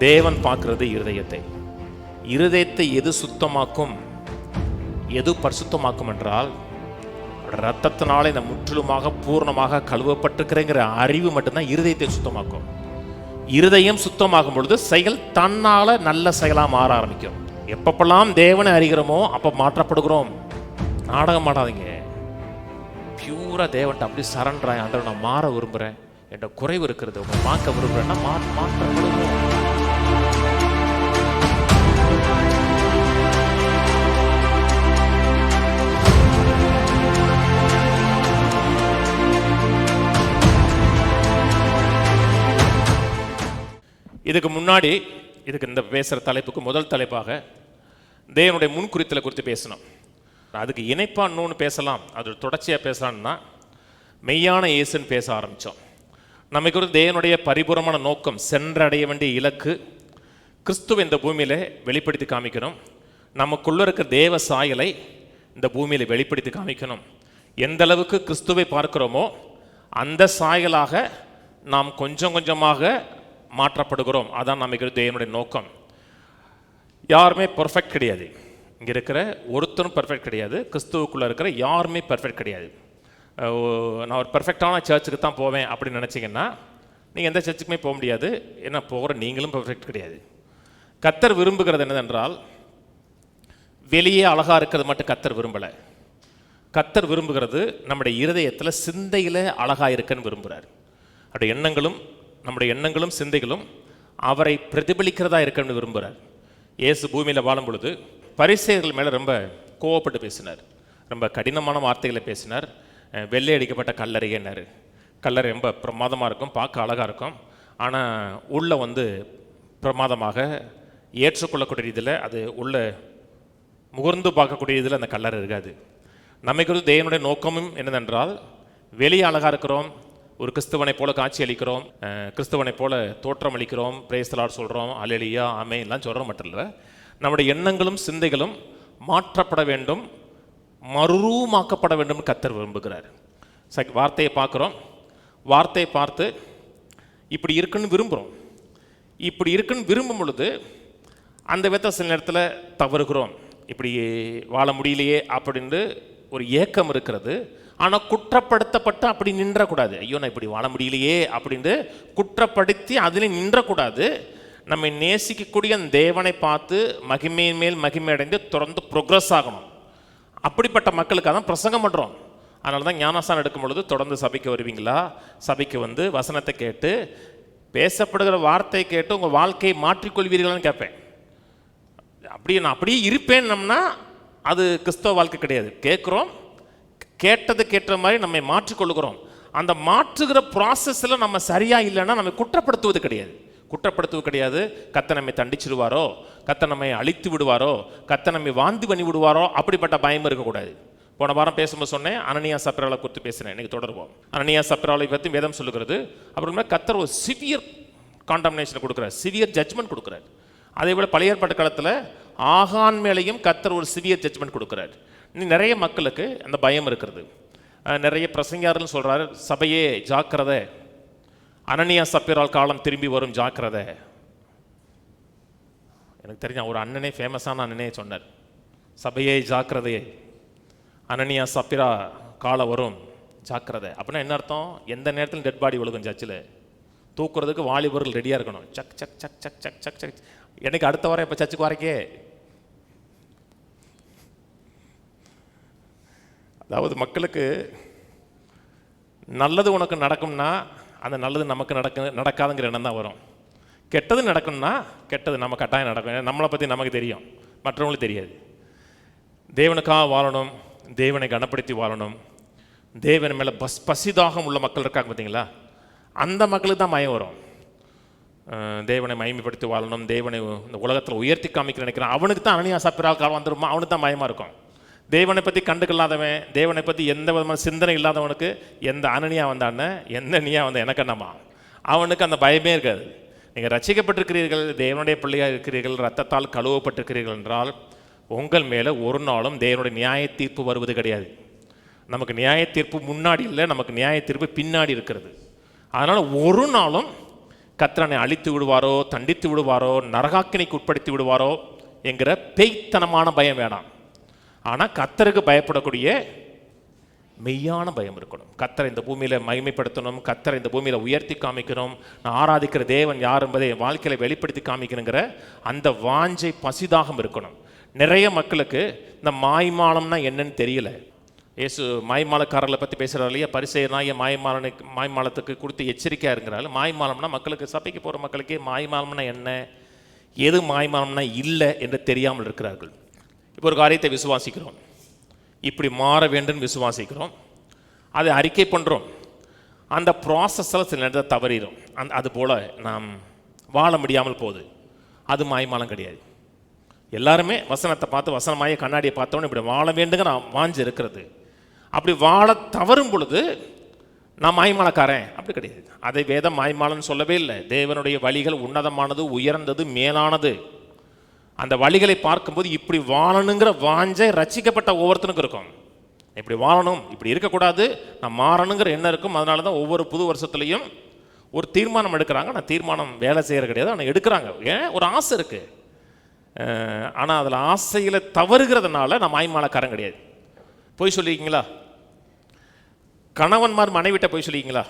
தேவன் பார்க்கிறது இருதயத்தை. இருதயத்தை எது சுத்தமாக்கும், எது பரிசுத்தமாக்கும் என்றால் ரத்தத்தினாலே இந்த முற்றிலுமாக பூர்ணமாக கழுவப்பட்டிருக்கிறேங்கிற அறிவு மட்டும்தான் இருதயத்தை சுத்தமாக்கும். இருதயம் சுத்தமாகும் பொழுது செயல் தன்னால நல்ல செயலா மாற ஆரம்பிக்கும். எப்பப்பெல்லாம் தேவனை அறிகிறோமோ அப்ப மாற்றப்படுகிறோம். நாடகம் மாட்டாதீங்க. பியூரா தேவன்ட்ட அப்படி சரண்டர் ஆண்டவர், நான் மாற விரும்புறேன், என்ற குறைவு இருக்கிறது, உங்க பார்க்க விரும்புறேன்னா மாற்றப்படுகிறோம். இதுக்கு முன்னாடி இந்த பேசுகிற தலைப்புக்கு முதல் தலைப்பாக தேவனுடைய முன்குறித்தலை குறித்து பேசணும். அதுக்கு இணைப்பாக இன்னொன்று பேசலாம், அது தொடர்ச்சியாக பேசலாம்னா மெய்யான இயேசுன்னு பேச ஆரம்பித்தோம். நம்ம குறித்து தேவனுடைய பரிபூர்ணமான நோக்கம், சென்றடைய வேண்டிய இலக்கு, கிறிஸ்துவ இந்த பூமியில் வெளிப்படுத்தி காமிக்கணும். நமக்குள்ளே இருக்கிற தேவ சாயலை இந்த பூமியில் வெளிப்படுத்தி காமிக்கணும். எந்த அளவுக்கு கிறிஸ்துவை பார்க்கிறோமோ அந்த சாயலாக நாம் கொஞ்சம் கொஞ்சமாக மாற்றப்படுகிறோம். அதான் நமக்கு தேவனுடைய நோக்கம். யாருமே பர்ஃபெக்ட் கிடையாது. இங்கே இருக்கிற ஒருத்தரும் பர்ஃபெக்ட் கிடையாது. கிறிஸ்துவுக்குள்ளே இருக்கிற யாருமே பர்ஃபெக்ட் கிடையாது. நான் ஒரு பர்ஃபெக்டான சர்ச்சுக்கு தான் போவேன் அப்படின்னு நினச்சிங்கன்னா நீங்கள் எந்த சர்ச்சுக்குமே போக முடியாது. ஏன்னா போகிற நீங்களும் பர்ஃபெக்ட் கிடையாது. கர்த்தர் விரும்புகிறது என்னதென்றால், வெளியே அழகாக இருக்கிறது மட்டும் கர்த்தர் விரும்பலை. கர்த்தர் விரும்புகிறது நம்முடைய இருதயத்தில் சிந்தையில் அழகாக இருக்குன்னு விரும்புகிறார். அவருடைய நம்முடைய எண்ணங்களும் சிந்தைகளும் அவரை பிரதிபலிக்கிறதா இருக்குன்னு விரும்புகிறார். இயேசு பூமியில் வாழும் பொழுது பரிசேயர்கள் மேலே ரொம்ப கோவப்பட்டு பேசினார். ரொம்ப கடினமான வார்த்தைகளை பேசினார். வெள்ளை அடிக்கப்பட்ட கல்லறையினார். கல்லறை ரொம்ப பிரமாதமாக இருக்கும், பார்க்க அழகாக இருக்கும். ஆனால் உள்ளே பிரமாதமாக ஏற்றுக்கொள்ளக்கூடிய இதில், அது உள்ள முகர்ந்து பார்க்கக்கூடிய இதில் அந்த கல்லறை இருக்காது. நமக்கு தேவனுடைய நோக்கமும் என்னதென்றால், வெளியே அழகாக இருக்கிறோம், ஒரு கிறிஸ்துவனை போல காட்சி அளிக்கிறோம், கிறிஸ்துவனை போல தோற்றம் அளிக்கிறோம், பிரேஸ் தி லார்ட் சொல்கிறோம், அல்லேலூயா ஆமென் எல்லாம் சொல்கிற மட்டும் இல்லை, நம்முடைய எண்ணங்களும் சிந்தைகளும் மாற்றப்பட வேண்டும், மறுரூபமாக்கப்பட வேண்டும் கர்த்தர் விரும்புகிறார். வார்த்தையை பார்க்குறோம், வார்த்தையை பார்த்து இப்படி இருக்குன்னு விரும்புகிறோம். இப்படி இருக்குன்னு விரும்பும் பொழுது அந்த விதத்தை சில நேரத்தில் தவறுகிறோம். இப்படி வாழ முடியலையே அப்படின்னு ஒரு ஏக்கம் இருக்கிறது. ஆனால் குற்றப்படுத்தப்பட்டு அப்படி நின்றக்கூடாது. ஐயோ நான் இப்படி வாழ முடியலையே அப்படின்ட்டு குற்றப்படுத்தி அதில் நின்றக்கூடாது. நம்மை நேசிக்கக்கூடிய அந்த தேவனை பார்த்து மகிமையின் மேல் மகிமை அடைந்து தொடர்ந்து ப்ரோக்ரஸ் ஆகணும். அப்படிப்பட்ட மக்களுக்காக தான் பிரசங்கம் பண்ணுறோம். அதனால தான் ஞானஸ்நானம் எடுக்கும் பொழுது தொடர்ந்து சபைக்கு வருவீங்களா, சபைக்கு வசனத்தை கேட்டு பேசப்படுகிற வார்த்தையை கேட்டு உங்கள் வாழ்க்கையை மாற்றிக்கொள்வீர்களான்னு கேட்பேன். நான் அப்படியே இருப்பேன்னம்னா அது கிறிஸ்தவ வாழ்க்கை கிடையாது. கேட்குறோம், கேட்ட மாதிரி நம்ம மாற்றிக்கொள்கிறோம். அந்த மாற்றுகிற ப்ராசஸில் நம்ம சரியாக இல்லைன்னா நம்ம குற்றப்படுத்துவது கிடையாது. கர்த்தர் நம்மை தண்டிச்சிடுவாரோ, கர்த்தர் நம்மை அழித்து விடுவாரோ, கர்த்தர் நம்மை வாந்தி பண்ணி விடுவாரோ, அப்படிப்பட்ட பயம் இருக்கக்கூடாது. போன வாரம் பேசும்போது சொன்னேன், அனனியா சப்ராலை குறித்து பேசினேன். இன்னைக்கு தொடருவோம். அனனியா சப்ராலை பற்றி வேதம் சொல்லுகிறது. அப்புறமா கர்த்தர் ஒரு சிவியர் காண்டம்னேஷன் கொடுக்குறார், சிவியர் ஜட்ஜ்மெண்ட் கொடுக்குறார். அதே போல் பழைய ஏற்பாட்டு காலத்தில் ஆகான் மேலேயும் கர்த்தர் ஒரு சிவியர் ஜட்ஜ்மெண்ட் கொடுக்குறார். நிறைய மக்களுக்கு அந்த பயம் இருக்கிறது. நிறைய பிரசங்கியார்கள் சொல்கிறாரு, சபையே ஜாக்கிரதை, அனனியா சப்பிரால் காலம் திரும்பி வரும், ஜாக்கிரதை. எனக்கு தெரிஞ்ச ஒரு அண்ணனே, ஃபேமஸான அண்ணனே சொன்னார், சபையே ஜாக்கிரதையே, அனனியா சப்பிரா காலம் வரும், ஜாக்கிரதை. அப்படின்னா என்ன அர்த்தம்? எந்த நேரத்தில் டெட் பாடி விழுகும் சர்ச்சில், தூக்குறதுக்கு வாலிபர்கள் ரெடியாக இருக்கணும். சக் சக் சக் சக் சக் சக் சக். எனக்கு அடுத்த வாரம் இப்போ சர்ச்சுக்கு வரக்கே. அதாவது மக்களுக்கு நல்லது உனக்கு நடக்கும்னா அந்த நல்லது நமக்கு நடக்காதுங்கிற எண்ணம் தான் வரும். கெட்டது நடக்கும்னா கெட்டது நம்ம கட்டாயம் நடக்கும். நம்மளை பற்றி நமக்கு தெரியும், மற்றவங்களுக்கு தெரியாது. தேவனுக்காக வாழணும், தேவனை கனப்படுத்தி வாழணும், தேவன் மேலே பசிதாகம் உள்ள மக்கள் இருக்காங்க பார்த்தீங்களா, அந்த மக்களுக்கு தான் மயம் வரும். தேவனை மகிமைப்படுத்தி வாழணும், தேவனை இந்த உலகத்தில் உயர்த்தி காமிக்க நினைக்கிறான், அவனுக்கு தான் அனனியா சப்பிரா காலம் வந்துருமா, அவனுக்கு தான் மயமாக இருக்கும். தேவனை பற்றி கண்டுக்கல்லாதவன், தேவனை பற்றி எந்த விதமான சிந்தனை இல்லாதவனுக்கு எந்த அனனியா வந்தான்னு, எந்த நீயா வந்த எனக்கு என்னம்மா, அவனுக்கு அந்த பயமே இருக்காது. நீங்கள் ரட்சிக்கப்பட்டிருக்கிறீர்கள், தேவனுடைய பிள்ளையாக இருக்கிறீர்கள், ரத்தத்தால் கழுவப்பட்டிருக்கிறீர்கள் என்றால் உங்கள் மேலே ஒரு நாளும் தேவனுடைய நியாய தீர்ப்பு வருவது கிடையாது. நமக்கு நியாய தீர்ப்பு முன்னாடி இல்லை, நமக்கு நியாய தீர்ப்பு பின்னாடி இருக்கிறது. அதனால் ஒரு நாளும் கர்த்தர் என்னை அழித்து விடுவாரோ, தண்டித்து விடுவாரோ, நரகாக்கினிக்கு உட்படுத்தி விடுவாரோ என்கிற பேய்த்தனமான பயம் வேணாம். ஆனால் கர்த்தருக்கு பயப்படக்கூடிய மெய்யான பயம் இருக்கணும். கர்த்தரை இந்த பூமியில் மகிமைப்படுத்தணும், கர்த்தரை இந்த பூமியில் உயர்த்தி காமிக்கணும், நான் ஆராதிக்கிற தேவன் யார் என்பதை என் வாழ்க்கையில் வெளிப்படுத்தி காமிக்கணுங்கிற அந்த வாஞ்சை பசிதாகம் இருக்கணும். நிறைய மக்களுக்கு இந்த மாய்மாலம்னா என்னன்னு தெரியல. இயேசு மாய்மாலக்காரர்களை பற்றி பேசுகிறார் இல்லையா, பரிசேயனாகிய மாய்மாலத்துக்கு கொடுத்து எச்சரிக்கையாக இருக்கிறாரு. மாய்மாலம்னா மக்களுக்கு, சபைக்கு போகிற மக்களுக்கே மாய்மாலம்னா என்ன, எது மாய்மாலம்னா இல்லை என்று தெரியாமல் இருக்கிறார்கள். இப்போ ஒரு காரியத்தை விசுவாசிக்கிறோம், இப்படி மாற வேண்டும் விசுவாசிக்கிறோம், அதை அறிக்கை பண்ணுறோம், அந்த ப்ராசஸில் சில நேரத்தை தவறிடும். அதுபோல் நாம் வாழ முடியாமல் போகுது. அது மாய்மாலம் கிடையாது. எல்லாருமே வசனத்தை பார்த்து, வசனமாய கண்ணாடியை பார்த்தோன்னு இப்படி வாழ வேண்டுங்கிற வாஞ்சு இருக்கிறது. அப்படி வாழ தவறும் பொழுது நான் மாய்மாலக்காரன் அப்படி கிடையாது. அதை வேதம் மாய்மாலன்னு சொல்லவே இல்லை. தேவனுடைய வழிகள் உன்னதமானது, உயர்ந்தது, மேலானது. அந்த வழிகளை பார்க்கும்போது இப்படி வாழணுங்கிற வாஞ்சை ரட்சிக்கப்பட்ட ஒவ்வொருத்தனுக்கும் இருக்கும். இப்படி வாழணும், இப்படி இருக்கக்கூடாது, நான் மாறணுங்கிற எண்ணம் இருக்கும். அதனால தான் ஒவ்வொரு புது வருஷத்துலையும் ஒரு தீர்மானம் எடுக்கிறாங்க. நான் தீர்மானம் வேலை செய்கிற கிடையாது, ஆனால் எடுக்கிறாங்க. ஏன்? ஒரு ஆசை இருக்குது. ஆனால் அதில் ஆசையில் தவறுகிறதுனால நான் மாய்மாலக்காரன் கிடையாது. போய் சொல்லியிருக்கீங்களா? கணவன்மார் மனைவிட்ட போய் சொல்லியிருக்கீங்களா?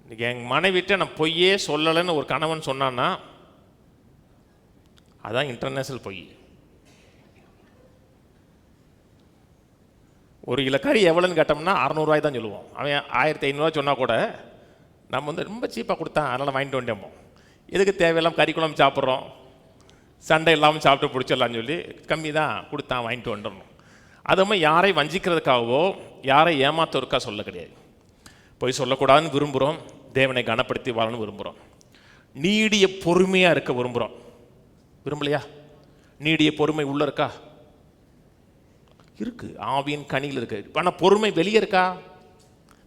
இன்றைக்கி எங்கள் மனைவிட்ட நான் பொய்யே சொல்லலைன்னு ஒரு கணவன் சொன்னான்னா அதான் இன்டர்நேஷ்னல் பொய். ஒரு கிலோ கறி எவ்வளோன்னு கேட்டோம்னா 600 தான் சொல்லுவோம். அவன் 1500 சொன்னால் கூட நம்ம வந்து ரொம்ப சீப்பாக கொடுத்தான் அதனால் வாங்கிட்டு வந்துட்டோம். எதுக்கு தேவையில்லாமல் கறி குழம்பு சாப்பிட்றோம், சண்டை இல்லாமல் சாப்பிட்டு பிடிச்சிடலான்னு சொல்லி கம்மி தான் கொடுத்தான் வாங்கிட்டு வந்துடணும். அதுமாதிரி யாரை வஞ்சிக்கிறதுக்காகவோ யாரை ஏமாத்துறதுக்காக சொல்ல கிடையாது. போய் சொல்லக்கூடாதுன்னு விரும்புகிறோம், தேவனை கனப்படுத்தி வாழணும்னு விரும்புகிறோம், நீடிய பொறுமையாக இருக்க விரும்புகிறோம். விரும்பலையா? நீடிய பொறுமை உள்ளே இருக்கா? இருக்குது, ஆவியின் கனியில் இருக்குது. ஆனால் பொறுமை வெளியே இருக்கா?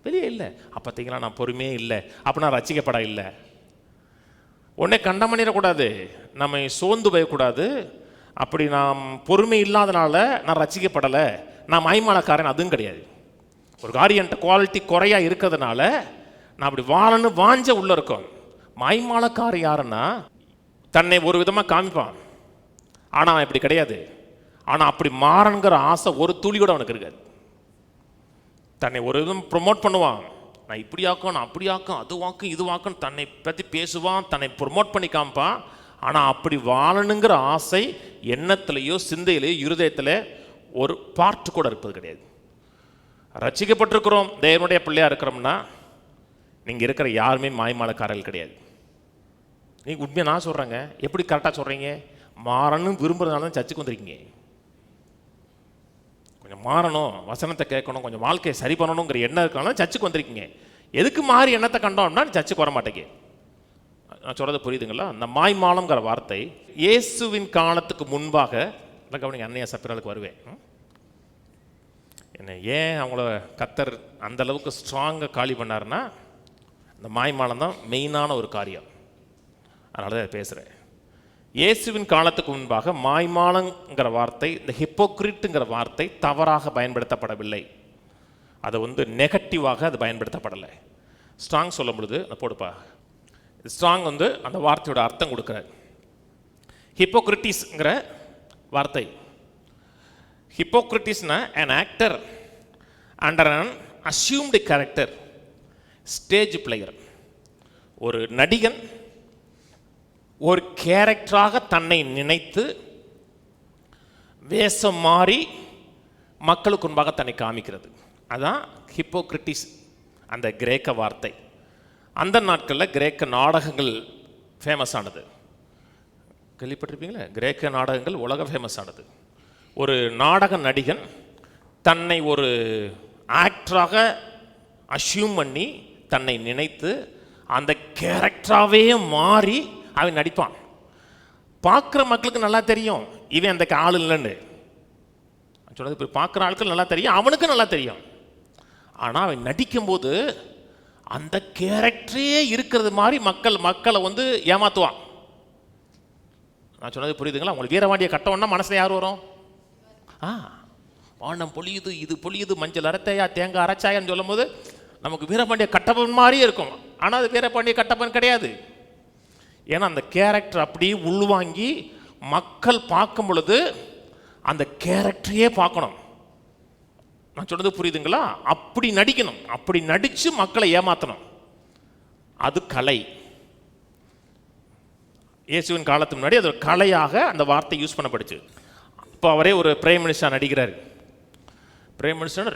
வெளியே இல்லை. அப்போ பார்த்தீங்களா, நான் பொறுமையே இல்லை, அப்போ நான் ரட்சிக்கப்பட இல்லை. உடனே கண்டம் பண்ணிடக்கூடாது, நம்ம சோர்ந்து போயக்கூடாது. அப்படி நாம் பொறுமை இல்லாதனால நான் ரட்சிக்கப்படலை, நான் மாய்மாலக்காரன் அதுவும் கிடையாது. ஒரு காரியன்ட்ட குவாலிட்டி குறையாக இருக்கிறதுனால நான் அப்படி வாழணும் வாஞ்ச உள்ள இருக்கும். மாய்மாலக்காரன் யாருன்னா தன்னை ஒரு விதமாக காமிப்பான், ஆனால் அவன் இப்படி கிடையாது. ஆனால் அப்படி மாறணுங்கிற ஆசை ஒரு துளியோடு அவனுக்கு இருக்காது. தன்னை ஒரு விதம் ப்ரொமோட் பண்ணுவான், நான் இப்படி ஆக்கும், நான் அப்படி ஆக்கும், அது வாக்கும், இது வாக்கும், தன்னை பற்றி பேசுவான், தன்னை ப்ரொமோட் பண்ணி காமிப்பான். ஆனால் அப்படி வாழணுங்கிற ஆசை எண்ணத்துலேயோ சிந்தையிலேயோ இருதயத்தில் ஒரு பார்ட்டு கூட இருப்பது கிடையாது. ரட்சிக்கப்பட்டிருக்கிறோம், தேவனுடைய பிள்ளையாக இருக்கிறோம்னா நீங்கள் இருக்கிற யாருமே மாய்மாலக்காரர்கள் கிடையாது. நீங்கள் உண்மையாக நான் சொல்கிறேங்க, எப்படி கரெக்டாக சொல்கிறீங்க? மாறணும் விரும்புறதுனால தான் சர்ச்சுக்கு வந்திருக்கீங்க. கொஞ்சம் மாறணும், வசனத்தை கேட்கணும், கொஞ்சம் வாழ்க்கையை சரி பண்ணணுங்கிற எண்ணம் இருக்காங்க, சர்ச்சுக்கு வந்திருக்கீங்க. எதுக்கு மாறி எண்ணத்தை கண்டோம்னா சர்ச்சுக்கு வர மாட்டேங்க. நான் சொல்கிறது புரியுதுங்களா? அந்த மாய்மாலம்ங்கிற வார்த்தை இயேசுவின் காலத்துக்கு முன்பாக, கவனிங்க, அன்னையா சப்பிராளுக்கு வருவேன். என்ன ஏன் அவங்கள கர்த்தர் அந்த அளவுக்கு ஸ்ட்ராங்காக காலி பண்ணாருன்னா இந்த மாய்மாலம் தான் மெயினான ஒரு காரியம். அதனால தான் பேசுகிறேன். இயேசுவின் காலத்துக்கு முன்பாக மாய்மாலங்கிற வார்த்தை, இந்த ஹிப்போக்ரிட்டுங்கிற வார்த்தை தவறாக பயன்படுத்தப்படவில்லை. அதை வந்து நெகட்டிவாக அது பயன்படுத்தப்படலை. ஸ்ட்ராங் சொல்லும் பொழுது அதை போடுப்பா, ஸ்ட்ராங் வந்து அந்த வார்த்தையோட அர்த்தம் கொடுக்குறார். ஹிப்போக்ரிட்டிஸ்ங்கிற வார்த்தை, ஹிப்போக்ரிட்டிஸ்னா an actor under an assumed character, stage player. ஒரு நடிகன் ஒரு கேரக்டராக தன்னை நினைத்து வேஷம் மாறி மக்களுக்கு முன்பாக தன்னை காமிக்கிறது, அதான் ஹிப்போக்ரிட்டிஸ், அந்த கிரேக்க வார்த்தை. அந்த நாட்களில் கிரேக்க நாடகங்கள் ஃபேமஸ் ஆனது, கேள்விப்பட்டிருப்பீங்களா? கிரேக்க நாடகங்கள் உலக ஃபேமஸ் ஆனது. ஒரு நாடக நடிகன் தன்னை ஒரு ஆக்டராக அஷ்யூம் பண்ணி தன்னை நினைத்து அந்த கேரக்டராகவே மாறி அவன் நடிப்பான். பார்க்குற மக்களுக்கு நல்லா தெரியும் இவன் அந்த ஆள் இல்லைன்னு சொன்னது. இப்போ பார்க்குற ஆட்கள் நல்லா தெரியும், அவனுக்கு நல்லா தெரியும். ஆனால் அவன் நடிக்கும்போது அந்த கேரக்டரே இருக்கிறது மாதிரி மக்களை வந்து ஏமாத்துவான். நான் சொன்னது புரியுதுங்களா? உங்களுக்கு வீரவாண்டிய கட்டோன்னா மனசில் யார் வரும்? வானம் பொழியுது, இது பொழியுது, மஞ்சள் அரைத்தையா, தேங்காய் அரைச்சாயான்னு சொல்லும் போது நமக்கு வீரபாண்டிய கட்டப்பன் மாதிரியே இருக்கும், ஆனால் அது வீரபாண்டிய கட்டப்பன் கிடையாது. ஏன்னா அந்த கேரக்டர் அப்படியே உள்வாங்கி மக்கள் பார்க்கும் பொழுது அந்த கேரக்டரையே பார்க்கணும். நான் சொன்னது புரியுதுங்களா? அப்படி நடிக்கணும், அப்படி நடித்து மக்களை ஏமாற்றணும். அது கலை. இயேசுவின் காலத்துக்கு முன்னாடி அது ஒரு கலையாக அந்த வார்த்தை யூஸ் பண்ணப்படுச்சு. இப்போ அவரே ஒரு பிரைம் மினிஸ்டர் நடிக்கிறார். பிரைம் மினிஸ்டர்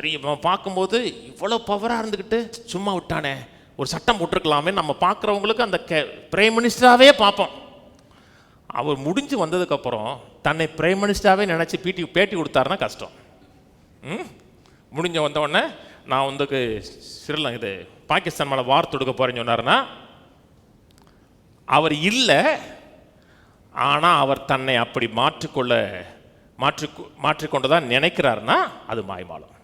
பார்க்கும்போது இவ்வளோ பவராக இருந்துக்கிட்டு சும்மா விட்டானே, ஒரு சட்டம் போட்டிருக்கலாமே, நம்ம பார்க்குறவங்களுக்கு அந்த பிரைம் மினிஸ்டராகவே பார்ப்போம். அவர் முடிஞ்சு வந்ததுக்கப்புறம் தன்னை பிரைம் மினிஸ்டராகவே நினச்சி பேட்டி கொடுத்தாருன்னா கஷ்டம். முடிஞ்ச வந்தவுடனே நான் வந்து இது பாகிஸ்தான் மேலே வார் தொடுக்க போகிறேன்னு சொன்னார்னா அவர் இல்லை. ஆனால் அவர் தன்னை அப்படி மாற்றிக்கொண்டுதான் நினைக்கிறாருன்னா அது மாய்மாலம்.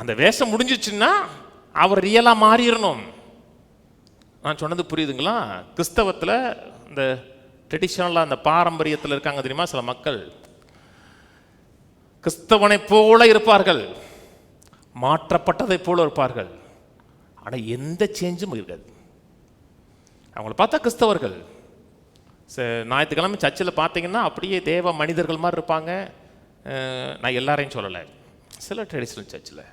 அந்த வேஷம் முடிஞ்சிச்சுன்னா அவர் ரியலாக மாறிடணும். நான் சொன்னது புரியுதுங்களா? கிறிஸ்தவத்தில் இந்த ட்ரெடிஷ்னலாக அந்த பாரம்பரியத்தில் இருக்காங்க தெரியுமா, சில மக்கள் கிறிஸ்தவனை போல இருப்பார்கள், மாற்றப்பட்டதை போல இருப்பார்கள், ஆனால் எந்த சேஞ்சும் இருக்காது. அவங்கள பார்த்தா கிறிஸ்தவர்கள். ஞாயிற்றுக்கிழமை சர்ச்சில் பார்த்தீங்கன்னா அப்படியே தேவ மனிதர்கள் மாதிரி இருப்பாங்க. நான் எல்லாரையும் சொல்லலை, சில ட்ரெடிஷ்னல் சர்ச்சில்.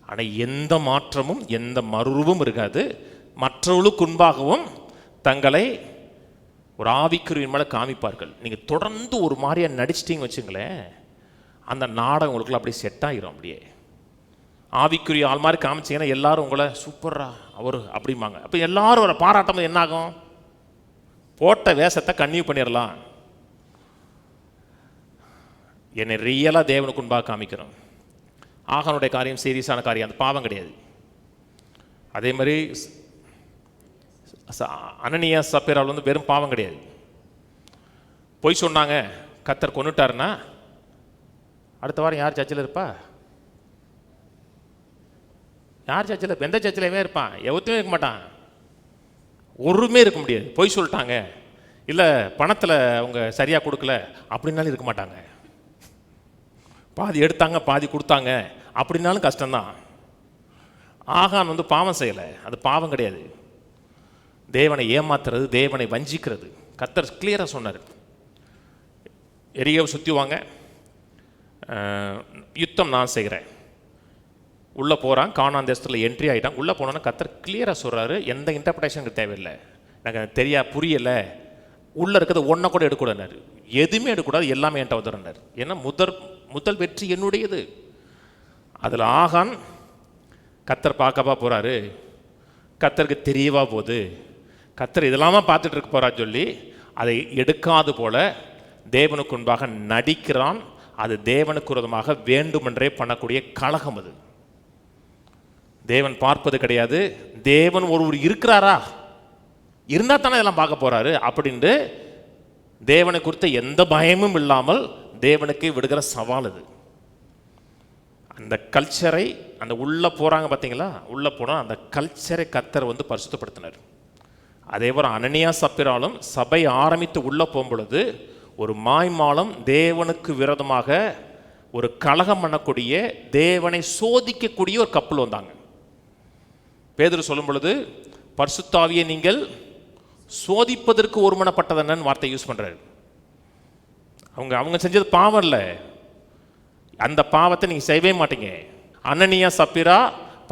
ஆனால் எந்த மாற்றமும் எந்த மறுரூபம் இருக்காது. மற்றவர்களுக்கு முன்பாகவும் தங்களை ஒரு ஆவிக்குரிய மேலே காமிப்பார்கள். நீங்கள் தொடர்ந்து ஒரு மாதிரியாக நடிச்சிட்டிங்க வச்சுங்களேன், அந்த நாடகம் உங்களுக்குள்ள அப்படியே செட் ஆகிரும். அப்படியே ஆவிக்குரிய ஆள் மாதிரி காமிச்சிங்கன்னா எல்லாரும் உங்களை சூப்பரா அவர் அப்படிம்பாங்க. அப்போ எல்லாரும் ஒரு பாராட்டம் என்னாகும்? போட்ட வேஷத்தை கன்னியூ பண்ணிடலாம். என்னை ரியலாக தேவனுக்கு முன்பாக காமிக்கிறோம். ஆகானுடைய காரியம் சீரியஸான காரியம், அந்த பாவம் கிடையாது. அதே மாதிரி அனனியா சப்பீரால் வந்து வெறும் பாவம் கிடையாது. பொய் சொன்னாங்க, கர்த்தர் கொன்னுட்டாருன்னா அடுத்த வாரம் யார் சர்ச்சில் இருப்பா? யார் சர்ச்சில்? எந்த சர்ச்சிலையுமே இருப்பான்? எவத்துமே இருக்க மாட்டான். ஒருமே இருக்க முடியாது. பொய் சொல்லிட்டாங்க, இல்லை பணத்தில் அவங்க சரியாக கொடுக்கல அப்படின்னாலும் இருக்க மாட்டாங்க. பாதி எடுத்தாங்க பாதி கொடுத்தாங்க அப்படின்னாலும் கஷ்டம்தான். ஆகான் வந்து பாவம் செய்யலை, அது பாவம் கிடையாது. தேவனை ஏமாத்துறது, தேவனை வஞ்சிக்கிறது. கர்த்தர் கிளியராக சொன்னார், எரியாவை சுற்றி வாங்க, யுத்தம் நான் செய்கிறேன். உள்ளே போகிறான், கானான் தேசத்தில் என்ட்ரி ஆகிட்டான். உள்ளே போனோன்னா கர்த்தர் கிளியராக சொல்கிறாரு, எந்த இன்டர்பிரேஷனுக்கு தேவையில்லை, எனக்கு புரியலை, உள்ளே இருக்கிறது ஒன்றை கூட எடுக்கூடாது, எதுவுமே எடுக்கக்கூடாது, எல்லாமே என்கிட்ட வந்துடுறார். ஏன்னா முதல் வெற்றி என்னுடையது. அதில் ஆகான் கர்த்தர் பார்க்கப்பா போகிறாரு, கர்த்தருக்கு தெரியவா போகுது, கர்த்தர் இதெல்லாமா பார்த்துட்டு இருக்க போகிறா சொல்லி அதை எடுக்காது போல தேவனுக்கு முன்பாக நடிக்கிறான். அது தேவனுக்கு விரோதமாக வேண்டுமென்றே பண்ணக்கூடிய கலகம். அது தேவன் பார்ப்பது கிடையாது. தேவன் ஒருவர் இருக்கிறாரா, இருந்தால் தானே இதெல்லாம் பார்க்க போறாரு அப்படின்ட்டு தேவனை குறித்த எந்த பயமும் இல்லாமல் தேவனுக்கு விடுகிற சவால் அது. அந்த கல்ச்சரை, அந்த உள்ளே போகிறாங்க பார்த்தீங்களா, உள்ளே போனால் அந்த கல்ச்சரை கர்த்தர் வந்து பரிசுத்தப்படுத்தினார். அதே போல் அனனியா சப்பீராலும் சபை ஆரம்பித்து உள்ளே போகும்பொழுது ஒரு மாய்மாலம் தேவனுக்கு விரோதமாக ஒரு கலகம் பண்ணக்கூடிய, தேவனை சோதிக்கக்கூடிய ஒரு கப்பல் வந்தாங்க. பேதுரு சொல்லும் பொழுது பரிசுத்தாவியை நீங்கள் சோதிப்பதற்கு ஒருமனப்பட்டதன்னு வார்த்தை யூஸ் பண்ணுறாரு. அவங்க செஞ்சது பாவம் இல்லை, அந்த பாவத்தை நீங்கள் செய்யவே மாட்டீங்க. அனனியா சப்பீரா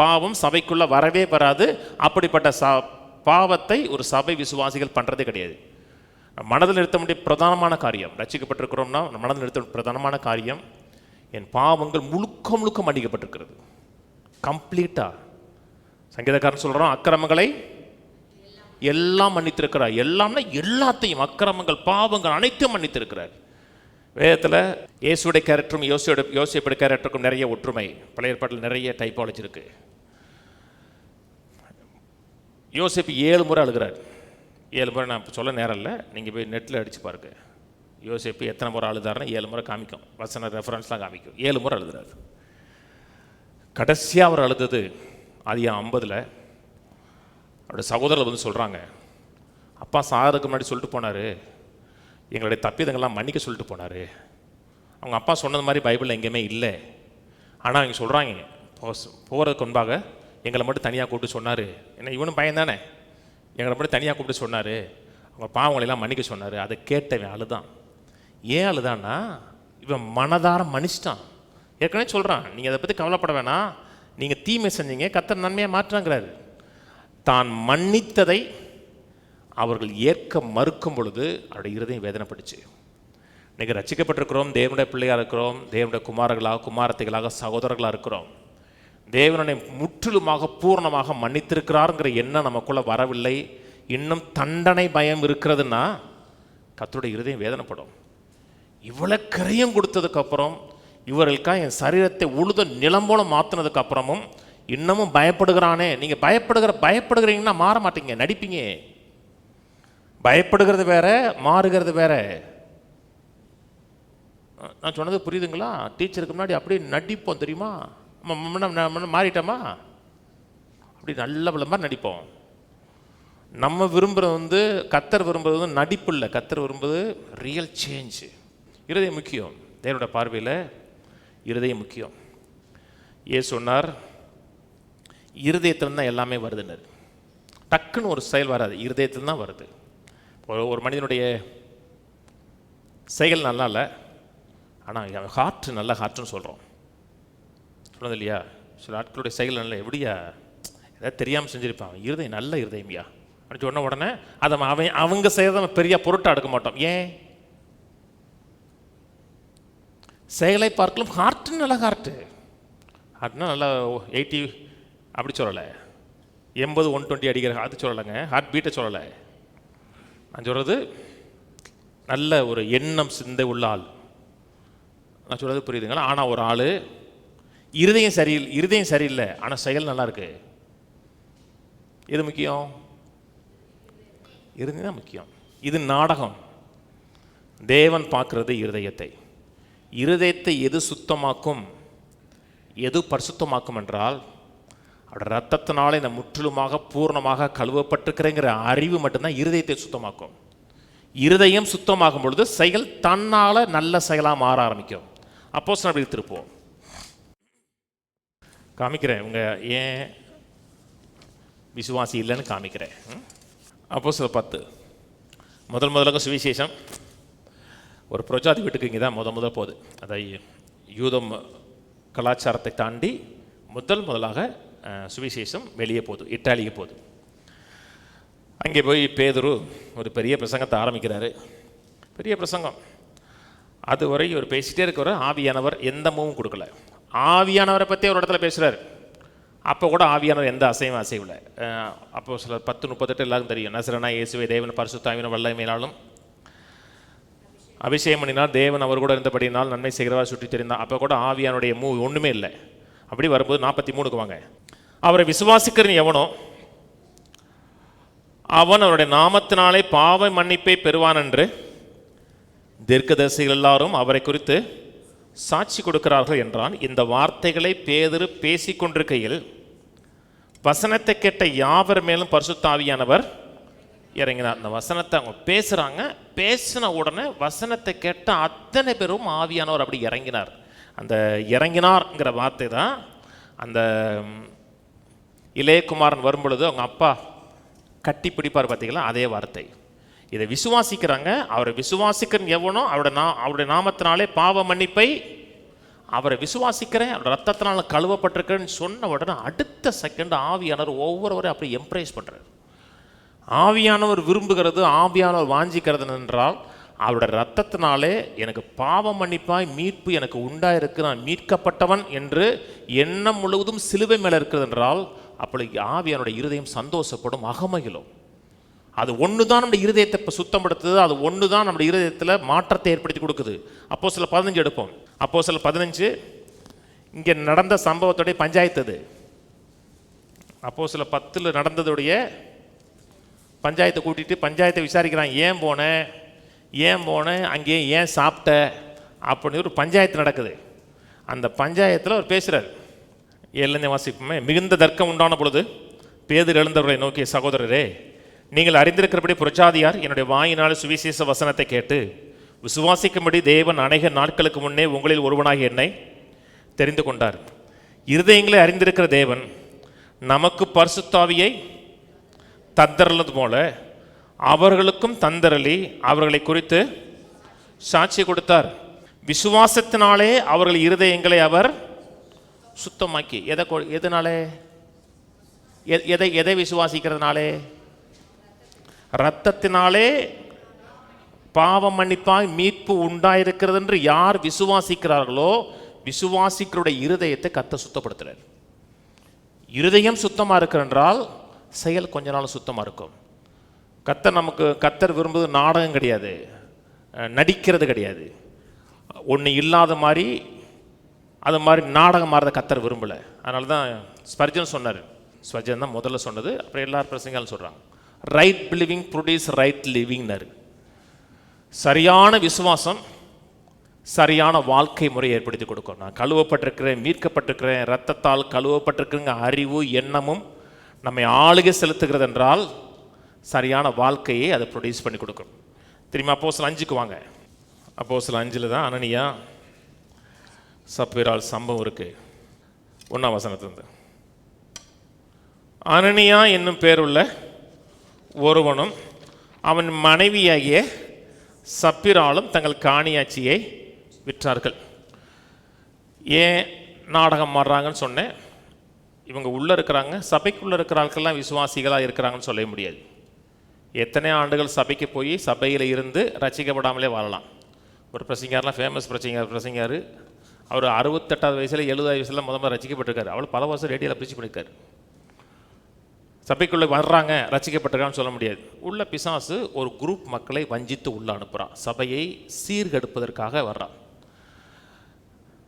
பாவம் சபைக்குள்ளே வரவே வராது. அப்படிப்பட்ட பாவத்தை ஒரு சபை விசுவாசிகள் பண்ணுறதே கிடையாது. மனதில் நிறுத்த வேண்டிய பிரதானமான காரியம், ரட்சிக்கப்பட்டிருக்கிறோம்னா மனதில் நிறுத்த பிரதானமான காரியம், என் பாவங்கள் முழுக்க முழுக்க மன்னிக்கப்பட்டிருக்கிறது, கம்ப்ளீட்டாக. சங்கீதக்காரன் சொல்கிறான், அக்கிரமங்களை எல்லாம் மன்னித்திருக்கிறார். எல்லாம்னா எல்லாத்தையும், அக்கிரமங்கள் பாவங்கள் அனைத்தும் மன்னித்திருக்கிறார். வேதத்தில் இயேசுடைய கேரக்டரும் யோசேப்புடைய கேரக்டருக்கும் நிறைய ஒற்றுமை. பழைய ஏற்பாட்டில் நிறைய டைப்பாலஜி இருக்குது. யோசேப்பு 7 முறை அழுகிறார். 7 முறை நான் சொல்ல நேரம் இல்லை, நீங்கள் போய் நெட்டில் அடித்து பாருங்க. யோசேப்பு எத்தனை முறை அழுதாருன்னா 7 முறை காமிக்கும், வசன ரெஃபரன்ஸ்லாம் காமிக்கும். 7 முறை அழுகிறார். கடைசியாக அவர் அழுதது அதிகம் 50. அவருடைய சகோதரர் வந்து சொல்கிறாங்க, அப்பா சாகிறதுக்கு முன்னாடி சொல்லிட்டு போனார், எங்களுடைய தப்பிதங்கள்லாம் மன்னிக்க சொல்லிட்டு போனார். அவங்க அப்பா சொன்னது மாதிரி பைபிளில் எங்கேயுமே இல்லை. ஆனால் அவங்க சொல்கிறாங்க, போகிறதுக்கு முன்பாக எங்களை மட்டும் தனியாக கூப்பிட்டு சொன்னார். ஏன்னா இவனும் பையன் தானே, எங்களை மட்டும் தனியாக கூப்பிட்டு சொன்னார், அவங்க பாவங்களெல்லாம் மன்னிக்க சொன்னார். அதை கேட்டவன் அழுதான். ஏன் அழுதான்னா, இவன் மனதார மன்னிச்சிட்டான். ஏற்கனவே சொல்கிறான், நீங்கள் அதை பற்றி கவலைப்பட வேணாம், நீங்கள் தீமை செஞ்சீங்க, கர்த்தர் நன்மையாக மாற்றாங்கிறாரு. தான் மன்னித்ததை அவர்கள் ஏற்க மறுக்கும் பொழுது அவருடைய இருதயம் வேதனைப்பட்டுச்சு. இன்றைக்கி ரட்சிக்கப்பட்டிருக்கிறோம், தேவனுடைய பிள்ளையாக இருக்கிறோம், தேவனுடைய குமாரர்களாக குமாரத்தைகளாக சகோதரர்களாக இருக்கிறோம். தேவனை முற்றிலுமாக பூர்ணமாக மன்னித்திருக்கிறாருங்கிற எண்ணம் நமக்குள்ளே வரவில்லை. இன்னும் தண்டனை பயம் இருக்கிறதுன்னா கர்த்தருடைய இருதயம் வேதனைப்படும். இவ்வளோ கிரயம் கொடுத்ததுக்கப்புறம், இவர்களுக்காக என் சரீரத்தை உழுத நிலம் போல மாற்றினதுக்கு அப்புறமும் இன்னமும் பயப்படுகிறானே. நீங்கள் பயப்படுகிறீங்கன்னா மாற மாட்டீங்க, நடிப்பீங்க. பயப்படுகிறது வேற, மாறுகிறது வேற. நான் சொன்னது புரியுதுங்களா? டீச்சருக்கு முன்னாடி அப்படியே நடிப்போம் தெரியுமா, மாறிட்டோமா, அப்படி நல்ல மாதிரி நடிப்போம். நம்ம விரும்புகிறது கர்த்தர் விரும்புறது நடிப்பு இல்லை, கர்த்தர் விரும்புவது ரியல் சேஞ்சு. இருதயம் முக்கியம், தேவனுடைய பார்வையில் இருதயம் முக்கியம். ஏன் சொன்னார், இருதயத்தில் தான் எல்லாமே வருதுன்னார். டக்குன்னு ஒரு செயல் வராது, இருதயத்தில் தான் வருது. ஒரு மனிதனுடைய செயல் நல்லா இல்லை, ஆனால் ஹார்ட் நல்ல ஹார்ட்னு சொல்கிறோம், சொன்னது இல்லையா? சில ஆட்களுடைய செயல் நல்ல, எப்படியா ஏதாவது தெரியாமல் செஞ்சுருப்பான், இருதயம் நல்ல இருதயம்யா அப்படின்னு சொன்ன உடனே அதை அவங்க செய்கிறத பெரிய பொருட்டாக எடுக்க மாட்டோம். ஏன்? செயலை பார்க்கலாம் ஹார்ட்டு நல்ல ஹார்ட்னா நல்லா 80 அப்படி சொல்லலை, 80 120 அடிக்கிற அது சொல்லலைங்க, ஹார்ட் பீட்டை சொல்லலை. நான் சொல்கிறது நல்ல ஒரு எண்ணம் சிந்தை உள்ள ஆள். நான் சொல்கிறது புரியுதுங்களா? ஆனால் ஒரு ஆள் இருதயம் சரியில்லை, ஆனால் செயல் நல்லா இருக்கு. எது முக்கியம்? இருதயம் தான் முக்கியம். இது நாடகம். தேவன் பார்க்கிறது இருதயத்தை. இருதயத்தை எது சுத்தமாக்கும், எது பரிசுத்தமாக்கும் என்றால், அவருடைய ரத்தத்தினாலே இந்த முற்றிலுமாக பூர்ணமாக கழுவப்பட்டிருக்கிறேங்கிற அறிவு மட்டும்தான் இருதயத்தை சுத்தமாக்கும். இருதயம் சுத்தமாகும் பொழுது செயல் தன்னால் நல்ல செயலாக மாற ஆரம்பிக்கும். அப்போஸ்தலர் அப்படி திருப்போம் காமிக்கிறேன், உங்க ஏன் விசுவாசி இல்லைன்னு காமிக்கிறேன். அப்போஸ்தலர் 10 முதலாக சுவிசேஷம் ஒரு புரஜாதி வீட்டுக்கு இங்கே தான் முதல் போகுது. அதை யூதம் கலாச்சாரத்தை தாண்டி முதலாக சுவிசேஷம் வெளியே போகுது, இட்டாலிக்கு போகுது. அங்கே போய் பேதுரு ஒரு பெரிய பிரசங்கத்தை ஆரம்பிக்கிறாரு. பெரிய பிரசங்கம். அதுவரை இவர் பேசிகிட்டே இருக்கிற ஆவியானவர் எந்த மூவும் கொடுக்கல. ஆவியானவரை பற்றி ஒரு இடத்துல பேசுகிறார். அப்போ கூட ஆவியானவர் எந்த அசைவில்லை. அப்போ சில 10:38 எல்லாருக்கும் தெரியும். நசரேயனாகிய இயேசுவை தேவன் பரிசுத்த ஆவியினாலும் வல்லமையினாலும் அபிஷேகம் பண்ணினால், தேவன் அவர் கூட இருந்தபடினால் நன்மை செய்கிறவா சுற்றி தெரிந்தால். அப்போ கூட ஆவியானுடைய ஒன்றுமே இல்லை. அப்படி வரும்போது 43க்கு வாங்க. அவரை விசுவாசிக்கிறன் எவனோ அவன் அவருடைய நாமத்தினாலே பாவ மன்னிப்பை பெறுவான் என்று தீர்க்கதரிசிகள் எல்லாரும் அவரை குறித்து சாட்சி கொடுக்கிறார்கள் என்றான். இந்த வார்த்தைகளை பேதுரு பேசிக் கொண்டிருக்கையில் வசனத்தை கேட்ட யாவர் மேலும் பரிசுத்த ஆவியானவர் இறங்கினார். அந்த வசனத்தை அவங்க பேசுகிறாங்க. பேசின உடனே வசனத்தை கேட்ட அத்தனை பேரும் ஆவியானவர் அப்படி இறங்கினார். அந்த இறங்கினார்ங்கிற வார்த்தை தான் அந்த இளையகுமாரன் வரும்பொழுது அவங்க அப்பா கட்டி பிடிப்பார் பார்த்தீங்களா, அதே வார்த்தை. இதை விசுவாசிக்கிறாங்க. அவரை விசுவாசிக்கிறன் எவனோ அவருடைய நாமத்தினாலே பாவ மன்னிப்பை, அவரை விசுவாசிக்கிறேன், அவருடைய ரத்தத்தினால கழுவப்பட்டிருக்கிறேன்னு சொன்ன உடனே அடுத்த செகண்ட் ஆவியானவர் ஒவ்வொருவரையும் அப்படி எம்ப்ரேஸ் பண்ணுறார். ஆவியானவர் விரும்புகிறது, ஆவியானவர் வாஞ்சிக்கிறது என்றால், அவருடைய ரத்தத்தினாலே எனக்கு பாவ மன்னிப்பாய் மீட்பு எனக்கு உண்டாயிருக்கு, நான் மீட்கப்பட்டவன் என்று எண்ணம் முழுவதும் சிலுவை மேலே இருக்கிறது என்றால், அப்படி ஆவியானுடைய இருதயம் சந்தோஷப்படும், அகமகிழும். அது ஒன்று தான் நம்முடைய இருதயத்தை இப்போ சுத்தப்படுத்துது. அது ஒன்று தான் நம்முடைய இருதயத்தில் மாற்றத்தை ஏற்படுத்தி கொடுக்குது. அப்போஸ்தலர் 15 எடுப்போம். அப்போஸ்தலர் 15 இங்கே நடந்த சம்பவத்துடைய பஞ்சாயத்து. அப்போஸ்தலர் 10 நடந்ததுடைய பஞ்சாயத்தை கூட்டிகிட்டு பஞ்சாயத்தை விசாரிக்கிறான். ஏன் போனேன் அங்கேயே ஏன் சாப்பிட்ட அப்படின்னு ஒரு பஞ்சாயத்து நடக்குது. அந்த பஞ்சாயத்தில் அவர் பேசுகிறார். ஏழுலேருந்தே வாசிப்போமே. மிகுந்த தர்க்கம் உண்டான பொழுது பேதுரு எழுந்தவர்களை நோக்கிய, சகோதரரே, நீங்கள் அறிந்திருக்கிறபடி புரஜாதியார் என்னுடைய வாயினால் சுவிசேஷ வசனத்தை கேட்டு விசுவாசிக்கும்படி தேவன் அநேக நாட்களுக்கு முன்னே உங்களில் ஒருவனாகி என்னை தெரிந்து கொண்டார். இருதயங்களை அறிந்திருக்கிற தேவன் நமக்கு பரிசுத்த ஆவியை தந்தரளது போல அவர்களுக்கும் தந்தரளி அவர்களை குறித்து சாட்சி கொடுத்தார். விசுவாசத்தினாலே அவர்கள் இருதயங்களை அவர் சுத்தமாக்கி. எதனாலே? எதை விசுவாசிக்கிறதுனாலே? இரத்தத்தினாலே பாவ மன்னிப்பாய் மீட்பு உண்டாயிருக்கிறது என்று யார் விசுவாசிக்கிறார்களோ விசுவாசிக்கிறோட இருதயத்தை கர்த்தர் சுத்தப்படுத்துறார். இருதயம் சுத்தமாக இருக்கிறென்றால் செயல் கொஞ்ச நாள் சுத்தமாக இருக்கும். கர்த்தர் விரும்புவது நாடகம் கிடையாது, நடிக்கிறது கிடையாது. ஒன்று இல்லாத மாதிரி அது மாதிரி நாடகம் மாறத கர்த்தர் விரும்பலை. அதனால தான் ஸ்பர்ஜன் சொன்னார். ஸ்பர்ஜன் தான் முதல்ல சொன்னது, அப்புறம் எல்லாரும் பிரசங்காலும் சொல்கிறாங்க. ரைட் பிலீவிங் ப்ரொடியூஸ் ரைட் லிவிங்னாரு. சரியான விசுவாசம் சரியான வாழ்க்கை முறையை ஏற்படுத்தி கொடுக்கும். நான் கழுவப்பட்டிருக்கிறேன், மீட்கப்பட்டிருக்கிறேன், இரத்தத்தால் கழுவப்பட்டிருக்கிறேங்க அறிவு எண்ணமும் நம்மை ஆளுகை செலுத்துகிறது என்றால் சரியான வாழ்க்கையை அதை ப்ரொடியூஸ் பண்ணி கொடுக்கும். திரும்ப அப்போஸ்தலர் 5க்கு வாங்க. அப்போஸ்தலர் 5 தான் அனனியா சப்பீரால் சம்பவம் இருக்கு. 1ஆம் வசனத்திலிருந்து. அனனியா என்னும் பேருள்ள ஒருவனும் அவன் மனைவியாகிய சப்பீராலும் தங்கள் காணியாட்சியை விற்றார்கள். ஏன் நாடகம் மாறுறாங்கன்னு சொன்னேன். இவங்க உள்ளே இருக்கிறாங்க, சபைக்குள்ளே இருக்கிற ஆட்கள்லாம் விசுவாசிகளாக இருக்கிறாங்கன்னு சொல்ல முடியாது. எத்தனை ஆண்டுகள் சபைக்கு போய் சபையில் இருந்து ரசிக்கப்படாமலே வாழலாம். ஒரு பிரசங்காரெலாம் ஃபேமஸ் பிரசங்கார் அவர் 68வது வயசில் 70வது வயசில் முதல்ல ரசிக்கப்பட்டிருக்காரு. அவள் பல வருஷம் ரேடியோவில் பிரிச்சு பண்ணியிருக்காரு. சபைக்குள்ளே வர்றாங்க ரசிக்கப்பட்டிருக்கான்னு சொல்ல முடியாது. உள்ள பிசாசு ஒரு குரூப் மக்களை வஞ்சித்து உள்ள அனுப்புகிறான். சபையை சீர்கெடுப்பதற்காக வர்றான்.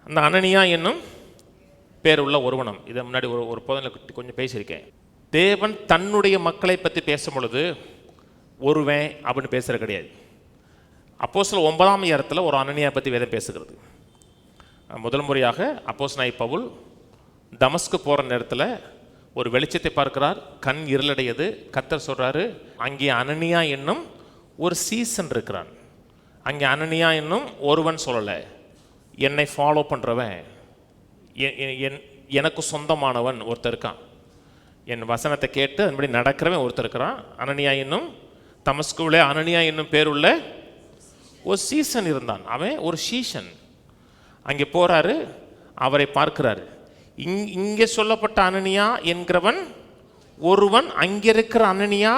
அந்த அனனியா என்னும் பேர் உள்ள ஒருவனம். இதை முன்னாடி ஒரு போதனையில் கொஞ்சம் பேசியிருக்கேன். தேவன் தன்னுடைய மக்களை பற்றி பேசும் பொழுது ஒருவன் அப்படின்னு பேசுகிற கிடையாது. அப்போஸ்தலர் 9ஆம் அதிகாரத்தில் ஒரு அனனியா பற்றி வேதம் பேசுகிறது. முதல் முறையாக அப்போஸ்தலனாகிய பவுல் தமஸ்கு போகிற நேரத்தில் ஒரு வெளிச்சத்தை பார்க்கிறார், கண் இருளடையது. கர்த்தர் சொல்கிறாரு, அங்கே அனனியா என்னும் ஒரு சீசன் இருக்கிறான். அங்கே அனனியா என்னும் ஒருவன் சொல்லலை, என்னை ஃபாலோ பண்ணுறவன், எனக்கு சொந்தமானவன் ஒருத்தர் இருக்கான். என் வசனத்தை கேட்டு அதன்படி நடக்கிறவன் ஒருத்தர் இருக்கிறான். அனனியா என்னும் தமஸ்குவிலே அனனியா என்னும் பேருள்ள ஒரு சீசன் இருந்தான். அவன் ஒரு சீசன். அங்கே போகிறாரு, அவரை பார்க்கிறாரு. இங்கே சொல்லப்பட்ட அனனியா என்கிறவன் ஒருவன், அங்கே இருக்கிற அனனியா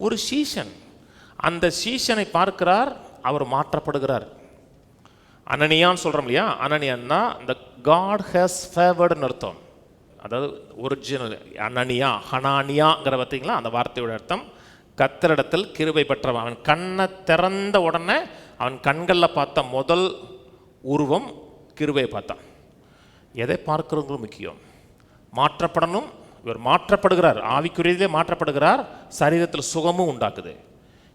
ஒரு சீசன். அந்த சீசனை பார்க்கிறார், அவர் மாற்றப்படுகிறார். அனனியான்னு சொல்கிறோம் இல்லையா, அனனியான்னா இந்த காட் ஹேஸ் ஃபேவர்டுன்னு அர்த்தம். அதாவது ஒரிஜினல் அனனியா ஹனானியாங்கிற பார்த்தீங்களா, அந்த வார்த்தையோட அர்த்தம் கர்த்தரிடத்தில் கிருபை பெற்றவன். அவன் கண்ணை திறந்த உடனே அவன் கண்களில் பார்த்த முதல் உருவம் கிருபையை பார்த்தான். எதை பார்க்கறதும் முக்கியம். மாற்றப்படணும். இவர் மாற்றப்படுகிறார், ஆவிக்குரியதிலே மாற்றப்படுகிறார், சரீரத்தில் சுகமும் உண்டாக்குது.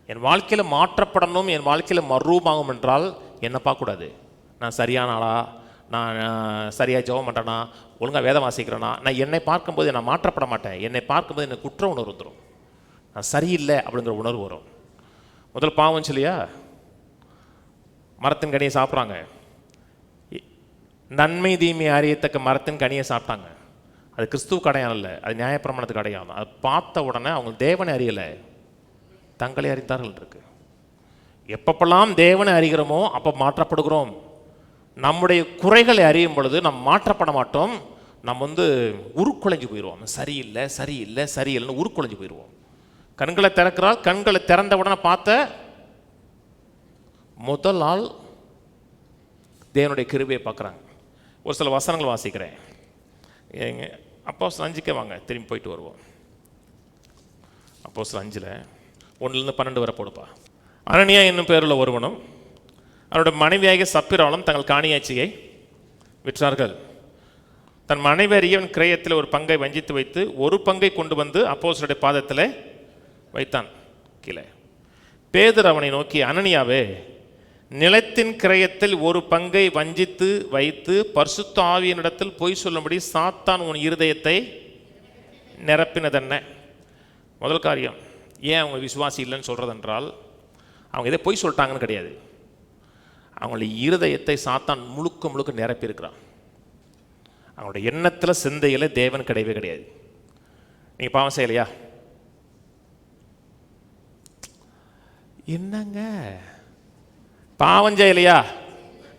என் வாழ்க்கையில் மாற்றப்படணும், என் வாழ்க்கையில் மறுரூபமாகும் என்றால் என்னை பார்க்கக்கூடாது. நான் சரியான ஆளா, நான் சரியாக ஜெபம் பண்ணுறேனா, ஒழுங்காக வேதம் வாசிக்கிறேனா, நான் என்னை பார்க்கும்போது நான் மாற்றப்பட மாட்டேன். என்னை பார்க்கும்போது எனக்கு குற்ற உணர்வு வந்துடும், நான் சரியில்லை அப்படிங்கிற உணர்வு வரும். முதல் பாவம் சொல்லியா, மரத்தின் கனியை சாப்பிட்றாங்க. நன்மை தீமை அறியத்தக்க மரத்தின் கனியை சாப்பிட்டாங்க. அது கிறிஸ்துவுக்கு அடையாளம் இல்லை, அது நியாயப்பிரமாணத்துக்கு அடையாளம். அதை பார்த்த உடனே அவங்க தேவனை அறியலை, தங்களை அறிந்தார்கள் இருக்கு. எப்பப்பெல்லாம் தேவனை அறிகிறோமோ அப்போ மாற்றப்படுகிறோம். நம்முடைய குறைகளை அறியும் பொழுது நம்ம மாற்றப்பட மாட்டோம். நம்ம உருக்குலைஞ்சு போயிடுவோம். சரியில்லை சரியில்லை சரியில்லைன்னு உருக்குலைஞ்சு போயிடுவோம். கண்களை திறக்கிறாள், கண்களை திறந்த உடனே பார்த்த முதல் ஆள் தேவனுடைய கிருபையை பார்க்குறாங்க. ஒரு சில வசனங்கள் வாசிக்கிறேன். அப்போஸ்தலர் 5க்கே வாங்க, திரும்பி போயிட்டு வருவோம். அப்போஸ்தலர் 5 1 12 வரை போடுப்பா. அனனியா என்னும் பேருள்ள ஒருவனும் அவருடைய மனைவியாகிய சப்பீராலும் தங்கள் காணியாட்சியை விற்றார்கள். தன் மனைவி அறியவன் கிரயத்தில் ஒரு பங்கை வஞ்சித்து வைத்து ஒரு பங்கை கொண்டு வந்து அப்போஸ்தலருடைய பாதத்தில் வைத்தான். கீழே பேதுரு அவனை நோக்கி, அனனியாவே, நிலத்தின் கிரயத்தில் ஒரு பங்கை வஞ்சித்து வைத்து பரிசுத்த ஆவியினிடத்தில் பொய் சொல்லும்படி சாத்தான் உன் இருதயத்தை நிரப்பினதென்ன? முதல் காரியம், ஏன் அவங்க விசுவாசி இல்லைன்னு சொல்கிறதென்றால் அவங்க இதை பொய் சொல்லிட்டாங்கன்னு கிடையாது. அவங்களுடைய இருதயத்தை சாத்தான் முழுக்க முழுக்க நிரப்பியிருக்கிறான். அவங்களுடைய எண்ணத்தில் சிந்தையில் தேவன் கிடையவே கிடையாது. நீங்கள் பாவம் செய்யலையா? என்னங்க பாவம் செய்யலையா?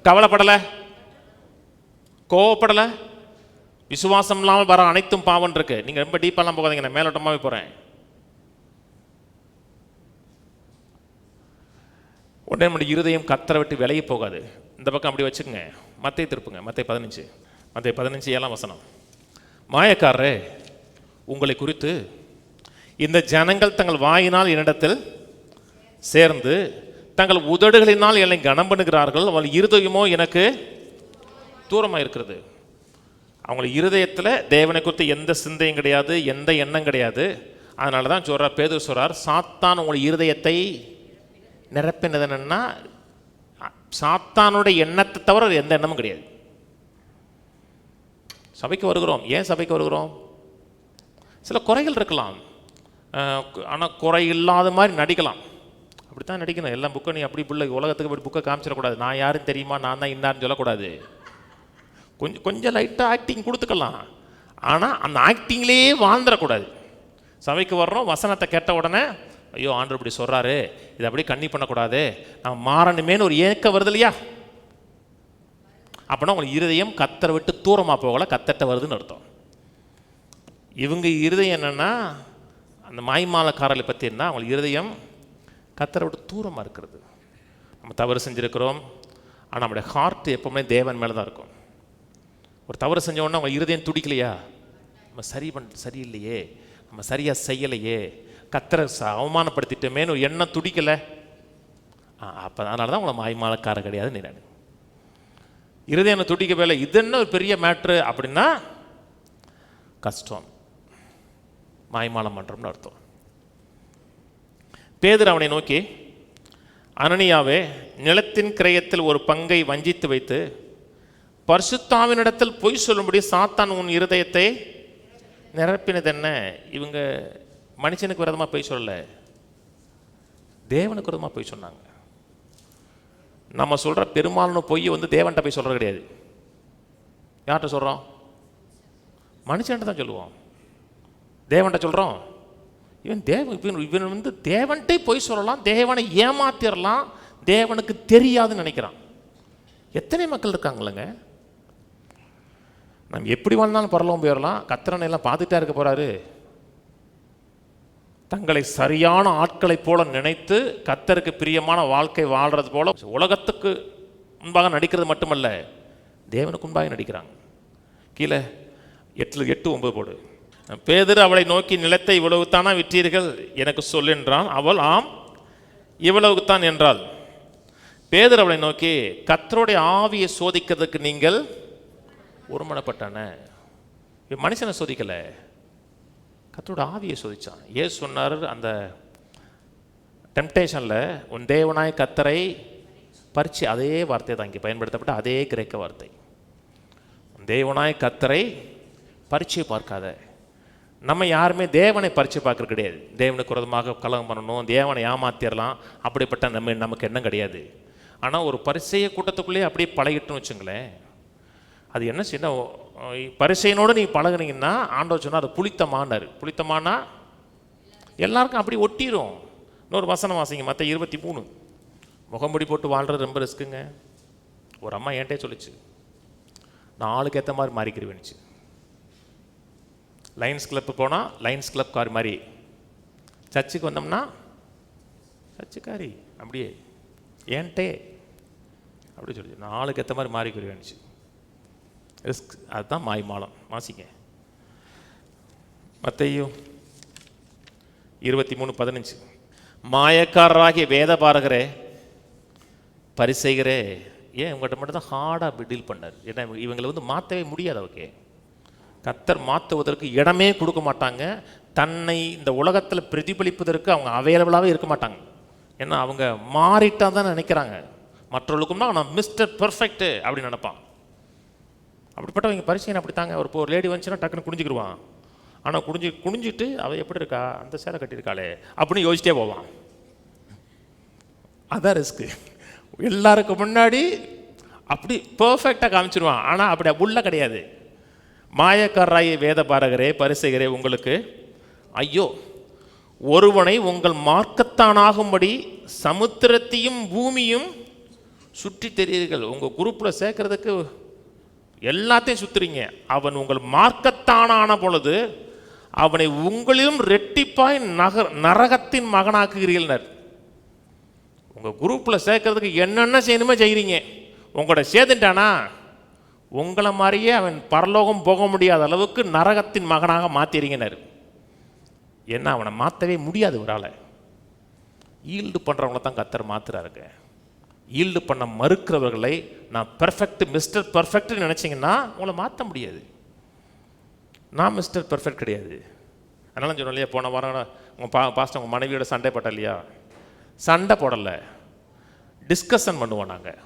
கவலைப்படலை, கோவப்படலை, விசுவாசம் இல்லாமல் வர அனைத்தும் பாவம் இருக்கு. நீங்கள் ரொம்ப டீப்பாலாம் போகாதீங்க, நான் மேலோட்டமாகவே போகிறேன். உடனே நம்முடைய இருதயம் கத்தரை விட்டு விலகி போகாது. இந்த பக்கம் அப்படி வச்சுக்கோங்க. மத்தேயு திருப்புங்க, மத்தேயு 15 7ஆம் வசனம். மாயக்காரரே, உங்களை குறித்து இந்த ஜனங்கள் தங்கள் வாயினால் என்னிடத்தில் சேர்ந்து தங்கள் உதடுகளினால் என்னை கனம் பண்ணுகிறார்கள், அவள் இருதயமோ எனக்கு தூரமாக இருக்கிறது. அவங்கள இருதயத்தில் தேவனை குறித்து எந்த சிந்தையும் கிடையாது, எந்த எண்ணம் கிடையாது. அதனால தான் சொல்கிறார், பேதுரு சொல்கிறார், சாத்தான் உங்களுடைய இருதயத்தை நிரப்பினது என்னன்னா, சாத்தானுடைய எண்ணத்தை தவிர எந்த எண்ணமும் கிடையாது. சபைக்கு வருகிறோம். ஏன் சபைக்கு வருகிறோம்? சில குறைகள் இருக்கலாம், ஆனால் குறை இல்லாத மாதிரி நடிக்கலாம். அப்படி தான் நடிக்கணும். எல்லாம் புக்கை நீ அப்படி பிள்ளை உலகத்துக்கு அப்படி புக்கை காமிச்சிடக்கூடாது. நான் யாரும் தெரியுமா, நான் தான் இன்னார்னு சொல்லக்கூடாது. கொஞ்சம் லைட்டாக ஆக்டிங் கொடுத்துக்கலாம், ஆனால் அந்த ஆக்டிங்லேயே வாழ்ந்துடக்கூடாது. சபைக்கு வர்றோம், வசனத்தை கேட்ட உடனே ஐயோ ஆண்டவர் இப்படி சொல்கிறாரு, இதை அப்படியே கண்ணி பண்ணக்கூடாது, நான் மாறணுமேனு ஒரு ஏக்கம் வருது இல்லையா? அப்படின்னா உங்களுக்கு இருதயம் கத்தரை விட்டு தூரமாக போகலை, கத்தட்ட வருதுன்னு அர்த்தம். இவங்க இருதயம் என்னென்னா, அந்த மாய்மாலக்காரர்களை பற்றி என்ன, அவங்களுக்கு இருதயம் கத்தரை விட்டு தூரமாக இருக்கிறது. நம்ம தவறு செஞ்சுருக்கிறோம், ஆனால் நம்முடைய ஹார்ட் எப்பவுமே தேவன் மேலே தான் இருக்கும். ஒரு தவறு செஞ்சோன்னா அவங்க இருதயம் துடிக்கலையா, நம்ம சரியில்லையே, நம்ம சரியாக செய்யலையே, கத்தரை அவமானப்படுத்திட்டோமேனு ஒரு எண்ணம் துடிக்கலை. அப்போ அதனால தான் உங்களை மாய்மாலக்காரர் கிடையாது நீ. இருதயம் துடிக்கவே இல்லை, இது என்ன ஒரு பெரிய மேட்ரு அப்படின்னா கஷ்டம், மாய்மாலம் பண்ணுறோம்னு அர்த்தம். பேதுரு அவனை நோக்கி, அனனியாவே, நிலத்தின் கிரயத்தில் ஒரு பங்கை வஞ்சித்து வைத்து பரிசுத்தாவினிடத்தில் பொய் சொல்லும்படி சாத்தான் உன் இருதயத்தை நிரப்பினது என்ன? இவங்க மனுஷனுக்கு விரோதமாக பொய் சொல்லலை, தேவனுக்கு விரோதமாக பொய் சொன்னாங்க. நம்ம சொல்கிற பெரும்பாலான பொய் தேவன்கிட்ட போய் சொல்கிறது கிடையாது. யார்கிட்ட சொல்கிறோம்? மனுஷன்ட்ட தான் சொல்லுவோம். தேவன்கிட்ட சொல்கிறோம். இவன் தேவன்கிட்டே பொய் சொல்லலாம், தேவனை ஏமாத்திடலாம், தேவனுக்கு தெரியாதுன்னு நினைக்கிறான். எத்தனை மக்கள் இருக்காங்களங்க. நம்ம எப்படி வாழ்ந்தாலும் பரலோகம் போயிடலாம், கத்திரனை எல்லாம் பார்த்துட்டா இருக்க போகிறாரு. தங்களை சரியான ஆட்களை போல நினைத்து கத்தருக்கு பிரியமான வாழ்க்கை வாழ்றது போல உலகத்துக்கு முன்பாக நடிக்கிறது மட்டுமல்ல, தேவனுக்கு முன்பாக நடிக்கிறாங்க. கீழே 8:9 போடு. பேதுரு அவளை நோக்கி, நிலத்தை இவ்வளவுத்தானா விற்றீர்கள் எனக்கு சொல் என்றான். அவள் ஆம் இவ்வளவுத்தான் என்றாள். பேதுரு அவளை நோக்கி, கர்த்தருடைய ஆவியை சோதிக்கிறதுக்கு நீங்கள் ஒருமனப்பட்டான. மனுஷனை சோதிக்கலை, கர்த்தரோட ஆவியை சோதிச்சான். ஏன் சொன்னார் அந்த டெம்டேஷனில், உன் தேவனாய் கர்த்தரை பரிச்சு, அதே வார்த்தை தான் இங்கே பயன்படுத்தப்பட்ட அதே கிரேக்க வார்த்தை. உன் தேவனாய் கர்த்தரை பரிச்சை பார்க்காத. நம்ம யாருமே தேவனை பரிச்சை பார்க்கறது கிடையாது. தேவனுக்கு விரோதமாக கலகம் பண்ணணும், தேவனை ஏமாத்திடலாம், அப்படிப்பட்ட நமக்கு எண்ணம் கிடையாது. ஆனால் ஒரு பரிசெய கூட்டத்துக்குள்ளேயே அப்படியே பழகிட்டுன்னு வச்சுங்களேன், அது என்ன சின்ன பரிசையனோடு நீ பழகுனீங்கன்னா ஆண்டவர் சொன்னால் அது புளித்தமானார். புளித்தமானா எல்லாருக்கும் அப்படி ஒட்டிடும். இன்னொரு வசனம் வாசிங்க, மத்தேயு 23. முகமுடி போட்டு வாழ்கிறது ரொம்ப ரிஸ்க்குங்க. ஒரு அம்மா என்கிட்டே சொல்லிச்சு, நான் ஆளுக்கு ஏற்ற மாதிரி மாறிக்கிருவேன்னுச்சு. லைன்ஸ் கிளப்பு போனால் லைன்ஸ் கிளப் கார் மாதிரி, சர்ச்சுக்கு வந்தோம்னா சர்ச்சுக்காரி, அப்படியே ஏன்ட்டே அப்படி சொல்லி நான் ஆளுக்கு ஏற்ற மாதிரி மாறிக்கிருவேன்னுச்சு. ரிஸ்க், அதுதான் மாய்மாலம். வாசிங்க மத்தேயு 23:15. மாயக்காரராகிய வேத பாரகரே, பரிசெய்கிறே, ஏன் உங்கள்கிட்ட மட்டும் தான் ஹார்டாக டீல் பண்ணார். ஏன்னா இவங்களை மாற்றவே முடியாது. ஓகே, கர்த்தர் மாற்றுவதற்கு இடமே கொடுக்க மாட்டாங்க. தன்னை இந்த உலகத்தில் பிரதிபலிப்பதற்கு அவங்க அவைலபிளாகவே இருக்க மாட்டாங்க. ஏன்னா அவங்க மாறிட்டா தான் நினைக்கிறாங்க. மற்றவர்களுக்கும்னா நான் மிஸ்டர் பெர்ஃபெக்ட் அப்படின்னு நினைப்பான். அப்படிப்பட்டவங்க பரிசையன் அப்படித்தாங்க. ஒரு லேடி வந்துச்சுன்னா டக்குன்னு குடிஞ்சிக்கிடுவான். ஆனால் குடிஞ்சிட்டு அவள் எப்படி இருக்கா, அந்த சேலை கட்டியிருக்காளே அப்படின்னு யோசிச்சிட்டே போவான். அதான் ரிஸ்க்கு. எல்லாருக்கும் முன்னாடி அப்படி பெர்ஃபெக்டாக காமிச்சிடுவான், ஆனால் அப்படி உள்ள கிடையாது. மாயக்காரராய வேத பாரகரே, பரிசேயரே, உங்களுக்கு ஐயோ! ஒருவனை உங்கள் மார்க்கத்தானாகும்படி சமுத்திரத்தையும் பூமியும் சுற்றி தெரியுங்கள். உங்கள் குரூப்பில் சேர்க்கறதுக்கு எல்லாத்தையும் சுற்றுறீங்க. அவன் உங்கள் மார்க்கத்தானான பொழுது அவனை உங்களிலும் ரெட்டிப்பாய் நரகத்தின் மகனாக்குகிறீர்கள். உங்கள் குரூப்பில் சேர்க்கறதுக்கு என்னென்ன செய்யணுமோ செய்கிறீங்க. உங்களோட சேர்ந்துட்டானா உங்களை மாதிரியே அவன் பரலோகம் போக முடியாத அளவுக்கு நரகத்தின் மகனாக மாற்றிறீங்கனர். ஏன்னா அவனை மாற்றவே முடியாது. ஒரு ஆளை ஈல்டு பண்ணுறவங்கள தான் கர்த்தர் மாற்றுறாருங்க. ஈல்டு பண்ண மறுக்கிறவர்களை நான் பெர்ஃபெக்ட், மிஸ்டர் பெர்ஃபெக்ட்னு நினச்சிங்கன்னா உங்களை மாற்ற முடியாது. நான் மிஸ்டர் பெர்ஃபெக்ட் கிடையாது. அதனால சொன்னோம் இல்லையா, போன வாரம் உங்கள் பாஸ்டர் உங்கள் மனைவியோட சண்டை போட்ட இல்லையா? சண்டை போடலை, டிஸ்கஷன் பண்ணுவோம். நாங்கள்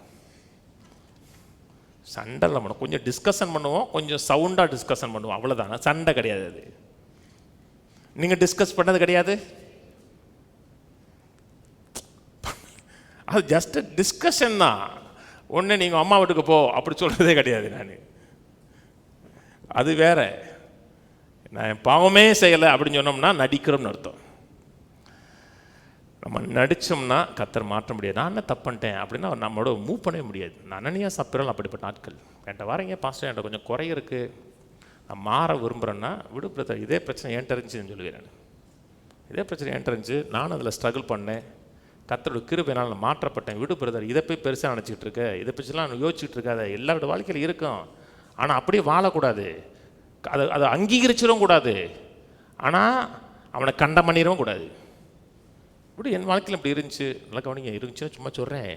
சண்டை இல்லை பண்ணுவோம், கொஞ்சம் டிஸ்கஷன் பண்ணுவோம், கொஞ்சம் சவுண்டாக டிஸ்கஷன் பண்ணுவோம், அவ்வளோதான. சண்டை கிடையாது. அது நீங்கள் டிஸ்கஸ் பண்ணது கிடையாது. அது ஜஸ்ட் டிஸ்கஷன் தான். ஒன்று நீங்கள் அம்மா வீட்டுக்கு போ அப்படி சொல்கிறதே கிடையாது. நான் அது வேற. நான் பாவமே செய்யலை அப்படின்னு சொன்னோம்னா நடிக்கிறோம்னு அர்த்தம். நம்ம நடித்தோம்னா கர்த்தர் மாற்ற முடியாது. நான் என்ன தப்புன்ட்டேன் அப்படின்னா நம்மளோட மூவ் பண்ணவே முடியாது. நான் அனனியா சப்பீரால் அப்படிப்பட்ட ஆட்கள். என்கிட்ட வரீங்க, பாஸ்டர் என்கிட்ட கொஞ்சம் குறை இருக்குது, நான் மாற விரும்புகிறேன்னா விடு பிரதர், இதே பிரச்சனை என்கிட்ட இருந்துச்சுன்னு சொல்லுவேன். நான் இதே பிரச்சனை என்கிட்ட இருந்துச்சு, நானும் அதில் ஸ்ட்ரகிள் பண்ணேன், கர்த்தரோட கிருபையினால் நான் மாற்றப்பட்டேன். விடு பிரதர், இதை போய் பெருசாக நினச்சிக்கிட்டு இருக்க, இதை பற்றிலாம் யோசிச்சுட்டு இருக்காத. எல்லாரோட வாழ்க்கையில் இருக்கும், ஆனால் அப்படியே வாழக்கூடாது. அதை அங்கீகரிச்சிடவும் கூடாது, ஆனால் அவனை கண்டம் பண்ணிடவும் கூடாது. இப்படி என் வாழ்க்கையில் இப்படி இருந்துச்சு, நல்லா கவனிங்க. இருந்துச்சுன்னா சும்மா சொல்கிறேன்,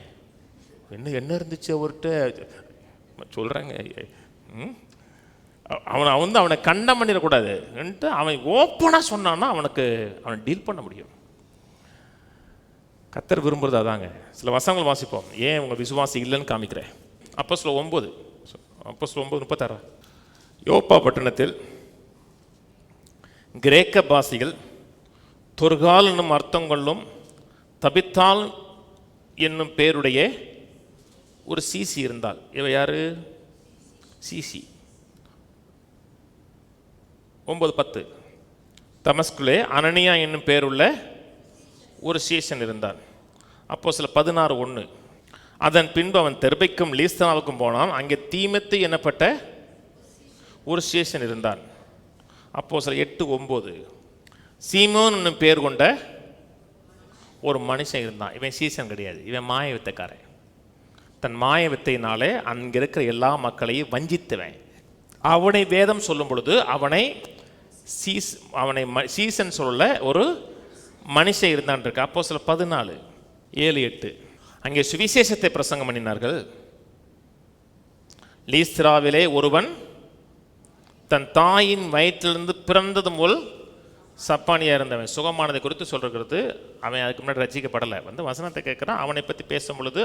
என்ன இருந்துச்சு அவர்கிட்ட சொல்கிறேங்க. அவனை கண்டம் பண்ணிடக்கூடாதுன்ட்டு அவன் ஓப்பனாக சொன்னான்னா அவனை டீல் பண்ண முடியும். கர்த்தர் விரும்புறது அதாங்க. சில வசனங்கள் வாசிப்போம், ஏன் உங்கள் விசுவாசி இல்லைன்னு காமிக்கிறேன். அப்போஸ்தலர் 9:36. யோப்பா பட்டணத்தில் கிரேக்க பாசிகள் தொர்கால் என்னும் அர்த்தம் கொள்ளும் தபித்தால் என்னும் பேருடைய ஒரு சிசி இருந்தால். இவ யாரு? சிசி. 9:10. தமஸ்குலே அனனியா என்னும் பேருள்ள ஒரு சீசன் இருந்தான். அப்போஸ்தலர் 16:1. அதன் பின்பு அவன் தெர்பைக்கும் லீஸ்தனாவுக்கும் போனான். அங்கே தீமத்து எனப்பட்ட ஒரு சீசன் இருந்தான். அப்போஸ்தலர் 8:9. சீமோன் என்னும் பேர் கொண்ட ஒரு மனுஷன் இருந்தான். இவன் சீசன் கிடையாது, இவன் மாய வித்தைக்காரன். தன் மாய வித்தையினாலே அங்கே இருக்கிற எல்லா மக்களையும் வஞ்சித்தவன். அவனை வேதம் சொல்லும் பொழுது அவனை சீசன் சொல்ல ஒரு மனுஷன் இருந்தான் இருக்கு. அப்போஸ்தலர் 14:7-8. அங்கே சுவிசேஷத்தை பிரசங்கம் பண்ணினார்கள். லீஸ்திராவிலே ஒருவன் தன் தாயின் வயிற்றிலிருந்து பிறந்தது போல் சப்பானியாக இருந்தவன் சுகமானதை குறித்து சொல்கிறது. அவன் அதுக்கு முன்னாடி ரசிக்கப்படலை. வசனத்தை கேட்குறான். அவனை பற்றி பேசும் பொழுது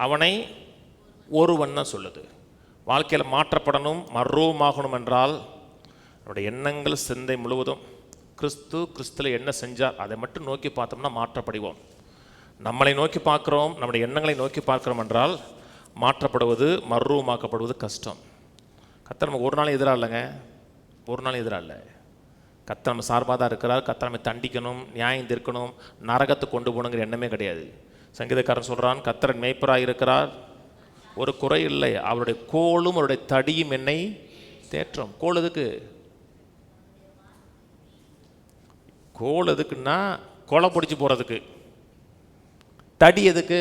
அவனை ஒருவன் தான் சொல்லுது. வாழ்க்கையில் மாற்றப்படணும், மர்வமாகணும் என்றால் அவருடைய எண்ணங்கள் சிந்தை முழுவதும் கிறிஸ்துல என்ன செஞ்சார் அதை மட்டும் நோக்கி பார்த்தோம்னா மாற்றப்படுவோம். நம்மளை நோக்கி பார்க்குறோம், நம்முடைய எண்ணங்களை நோக்கி பார்க்குறோம் என்றால் மாற்றப்படுவது, மர்வமாக்கப்படுவது கஷ்டம். கர்த்தர் நமக்கு ஒரு நாள் எதிராக இல்லைங்க, ஒரு நாள் எதிராக இல்லை. கர்த்தர் நம்ம சார்பாக தான் இருக்கிறார். கர்த்தர் நம்ம தண்டிக்கணும், நியாயம் தீர்க்கணும், நரகத்தை கொண்டு போகணுங்கிற எண்ணமே கிடையாது. சங்கீதக்காரன் சொல்கிறான், கர்த்தர் மேய்ப்பராக இருக்கிறார், ஒரு குறை இல்லை, அவருடைய கோலும் அவருடைய தடியும் என்னை தேற்றும். கோல் எதுக்கு? கோல் எதுக்குன்னா கொலை பிடிச்சி போகிறதுக்கு. தடி எதுக்கு?